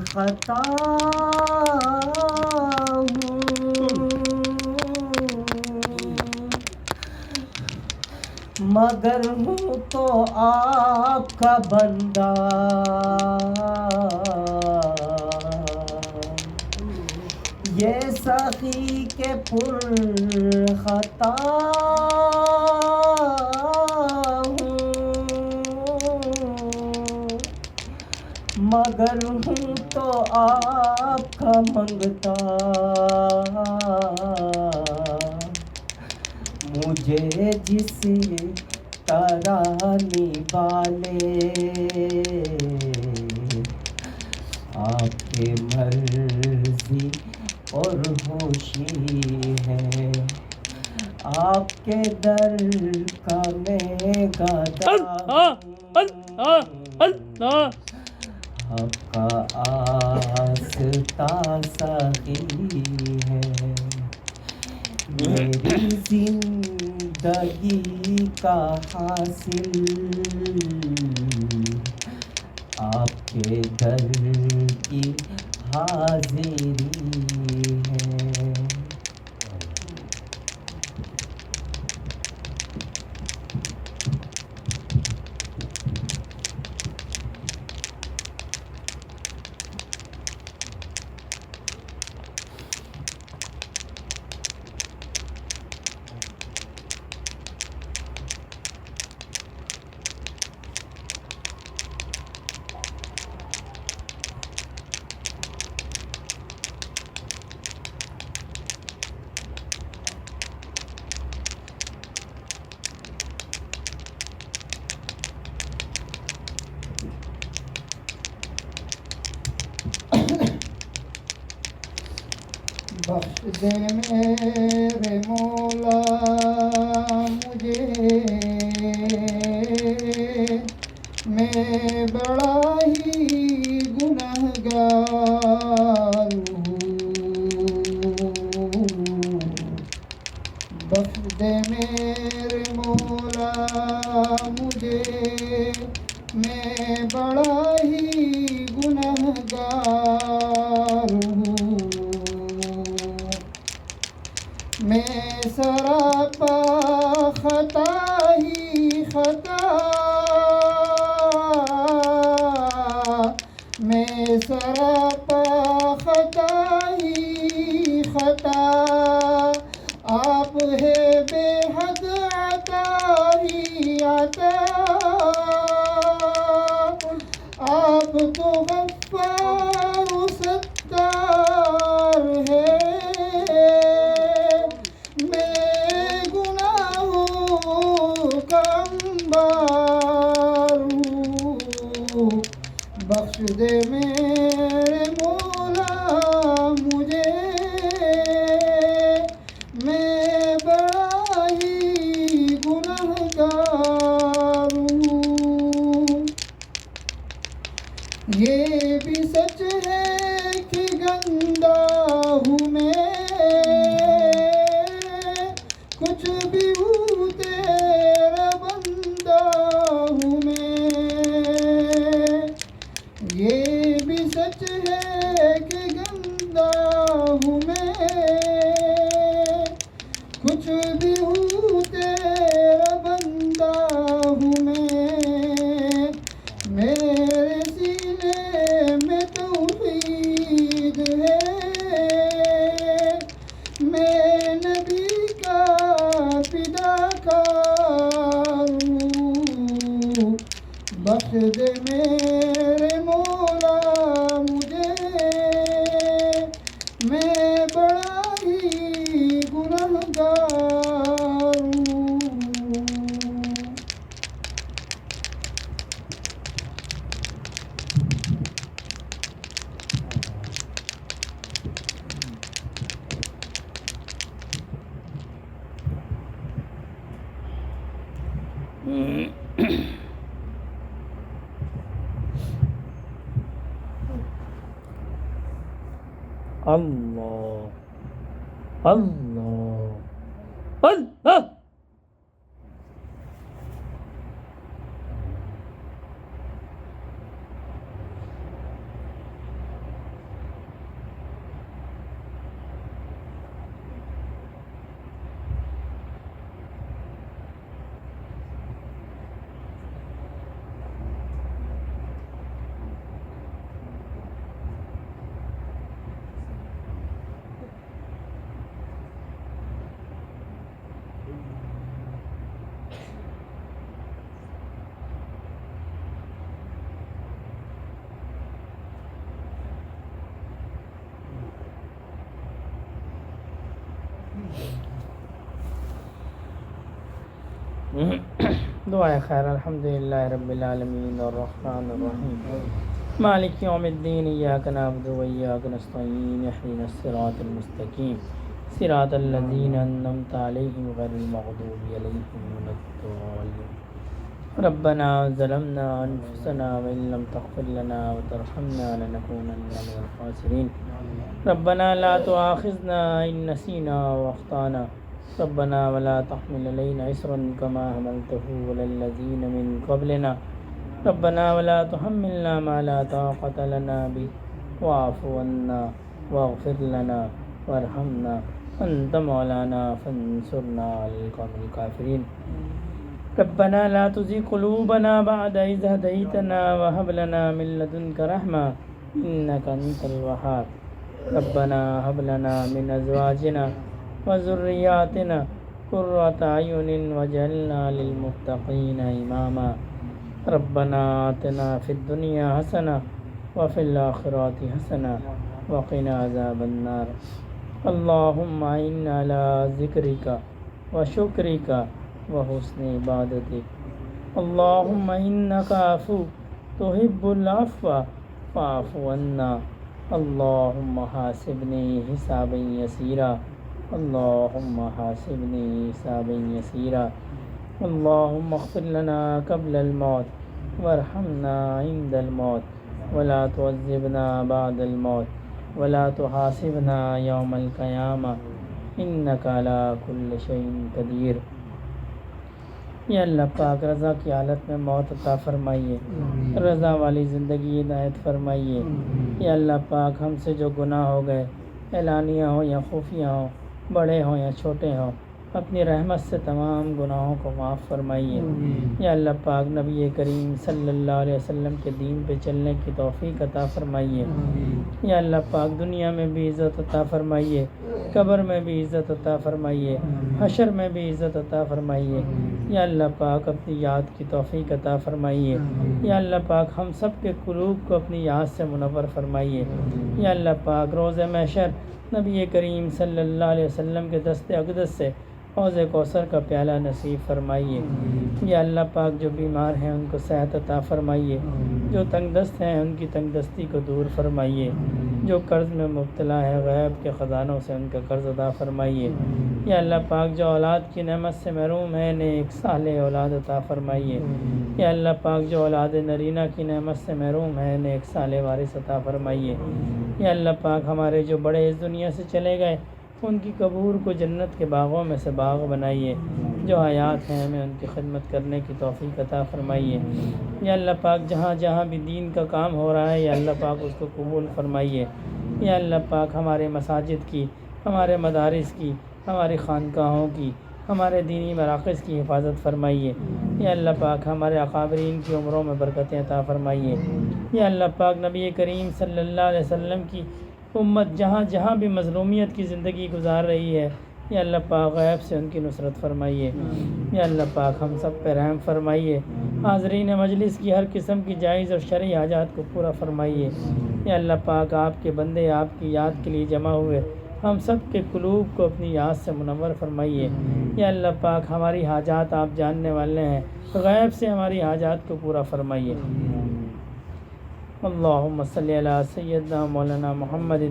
خطا ہوں، مگر ہوں تو آپ کا بندہ، یہ سخی کے پر خطا ہوں، مگر ہوں تو آپ کا منگتا، مجھے جس طرح نبھالے آپ کی مرضی اور خوشی ہے، آپ کے در کا میں گدا ہوں، آپ کا آستہ سخی ہے، میری زندگی کا حاصل آپ کے در کی حاضری ہے۔ بخش دے میرے مولا مجھے، میں بڑا ہی گنہگار ہوں، بخش دے میرے مولا مجھے، میں بڑا ہی گنہگار ہوں، میں سراپا خطا ہی خطا، میں سراپا خطا ہی خطا، آپ ہے بے حد عطا ہی عطا، آپ تو غفار و ستار ہے، میں گناہوں کا انبار ہوں، بخش دے میرے مولا مجھے، میں بڑا ہی گنہگار ہوں۔ یہ بھی سچ ہے کہ گندا ہوں میں، کچھ بھی ہوں تیرا بندہ ہوں میں، یہ بھی سچ ہے کہ گندا ہوں میں، کچھ بھی ہوں تیرا بندہ ہوں میں، میرے سینے میں توحید ہے، میں نبی کا فدا کار ہوں، بخش دے میرے مولا مجھے، میں بڑا ہی گنہگار ہوں۔ اللہ اللہ اللہ. دعائے خیر. الحمدللہ رب العالمین الرحمن الرحیم مالک یوم الدین ایاک نعبد و ایاک نستعین اہدنا الصراط المستقیم صراط الذین انعمت علیہم غیر المغضوب علیہم ولا الضالین. ربنا ظلمنا انفسنا وان لم تغفر لنا وترحمنا لنكونن من الخاسرین. ربنا لا تؤاخذنا ان نسینا واخطانا. ربنا ولا تحمل علينا إصرا كما حملته على الذين من قبلنا. ربنا ولا تحملنا ما لا طاقة لنا به واعف عنا واغفر لنا وارحمنا أنت مولانا فانصرنا على القوم الكافرين. ربنا لا تزغ قلوبنا بعد إذ هديتنا وهب لنا من لدنك رحمة إنك أنت الوهاب. ربنا هب لنا من أزواجنا وذرياتنا قرة أعين واجعلنا للمتقين إماما. ربنا آتنا في الدنيا حسنة وفي الآخرة حسنة وقنا عذاب النار. اللهم إنا على ذكرك وشكرك وحسن عبادتك. اللهم إنك عفو تحب العفو فاعف عنا. اللهم حاسبني حسابا يسيرا. اللهم حاسبني حسابا يسيرا. اللهم اغفر لنا قبل الموت وارحمنا عند الموت ولا تعذبنا بعد الموت ولا تحاسبنا يوم القيامة إنك على كل شيء قدير. یا اللہ پاک رضا کی حالت میں موت عطا فرمائیے. رضا والی زندگی عنایت فرمائیے. یا اللہ پاک ہم سے جو گناہ ہو گئے اعلانیہ ہوں یا خفیہ ہوں بڑے ہوں یا چھوٹے ہوں اپنی رحمت سے تمام گناہوں کو معاف فرمائیے. یا اللہ پاک نبی کریم صلی اللہ علیہ وسلم کے دین پہ چلنے کی توفیق عطا فرمائیے. یا اللہ پاک دنیا میں بھی عزت عطا فرمائیے, قبر میں بھی عزت عطا فرمائیے, حشر میں بھی عزت عطا فرمائیے. یا اللہ پاک اپنی یاد کی توفیق عطا فرمائیے. یا اللہ پاک ہم سب کے قلوب کو اپنی یاد سے منور فرمائیے. یا اللہ پاک روز محشر نبی کریم صلی اللہ علیہ وسلم کے دست اقدس سے حوض کوثر کا پیالہ نصیب فرمائیے. یا اللہ پاک جو بیمار ہیں ان کو صحت عطا فرمائیے, جو تنگ دست ہیں ان کی تنگ دستی کو دور فرمائیے, جو قرض میں مبتلا ہے غیب کے خزانوں سے ان کا قرض ادا فرمائیے. یا اللہ پاک جو اولاد کی نعمت سے محروم ہے نیک صالح اولاد عطا فرمائیے. یا اللہ پاک جو اولاد نرینہ کی نعمت سے محروم ہے نیک صالح وارث عطا فرمائیے. یا اللہ پاک ہمارے جو بڑے اس دنیا سے چلے گئے ان کی قبور کو جنت کے باغوں میں سے باغ بنائیے. جو حیات ہیں ہمیں ان کی خدمت کرنے کی توفیق عطا فرمائیے. یا اللہ پاک جہاں جہاں بھی دین کا کام ہو رہا ہے یا اللہ پاک اس کو قبول فرمائیے. یا اللہ پاک ہمارے مساجد کی, ہمارے مدارس کی, ہماری خانقاہوں کی, ہمارے دینی مراکز کی حفاظت فرمائیے. یا اللہ پاک ہمارے اکابرین کی عمروں میں برکتیں عطا فرمائیے. یا اللہ پاک نبی کریم صلی اللہ علیہ وسلم کی امت جہاں جہاں بھی مظلومیت کی زندگی گزار رہی ہے یا اللہ پاک غیب سے ان کی نصرت فرمائیے. یا اللہ پاک ہم سب پہ رحم فرمائیے. حاضرین مجلس کی ہر قسم کی جائز اور شرعی حاجات کو پورا فرمائیے. یا اللہ پاک آپ کے بندے آپ کی یاد کے لیے جمع ہوئے ہم سب کے قلوب کو اپنی یاد سے منور فرمائیے. یا اللہ پاک ہماری حاجات آپ جاننے والے ہیں, غیب سے ہماری حاجات کو پورا فرمائیے. اللہم صلی علی سیدنا مولانا محمد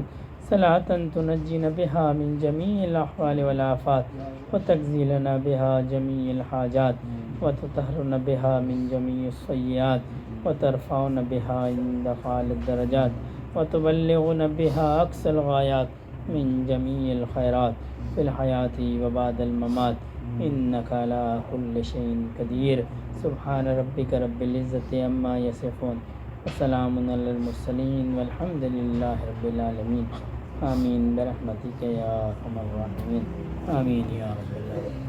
صلاۃ تنجینا بہا من جمیع الاحوال والآفات وتقضی بہا جمیع الحاجات وتطہرنا بہا من جمیع السیئات وترفعنا بہا عندک اعلی الدرجات وتبلغنا بہا اقصى الغایات من جميع الخيرات في الحياة وبعد الممات إنك على كل شيء قدير. سبحان ربك رب العزة عما يصفون وسلام على المرسلين والحمد لله رب العالمين. آمين برحمتك يا أرحم الراحمين. آمين يا رب العالمين.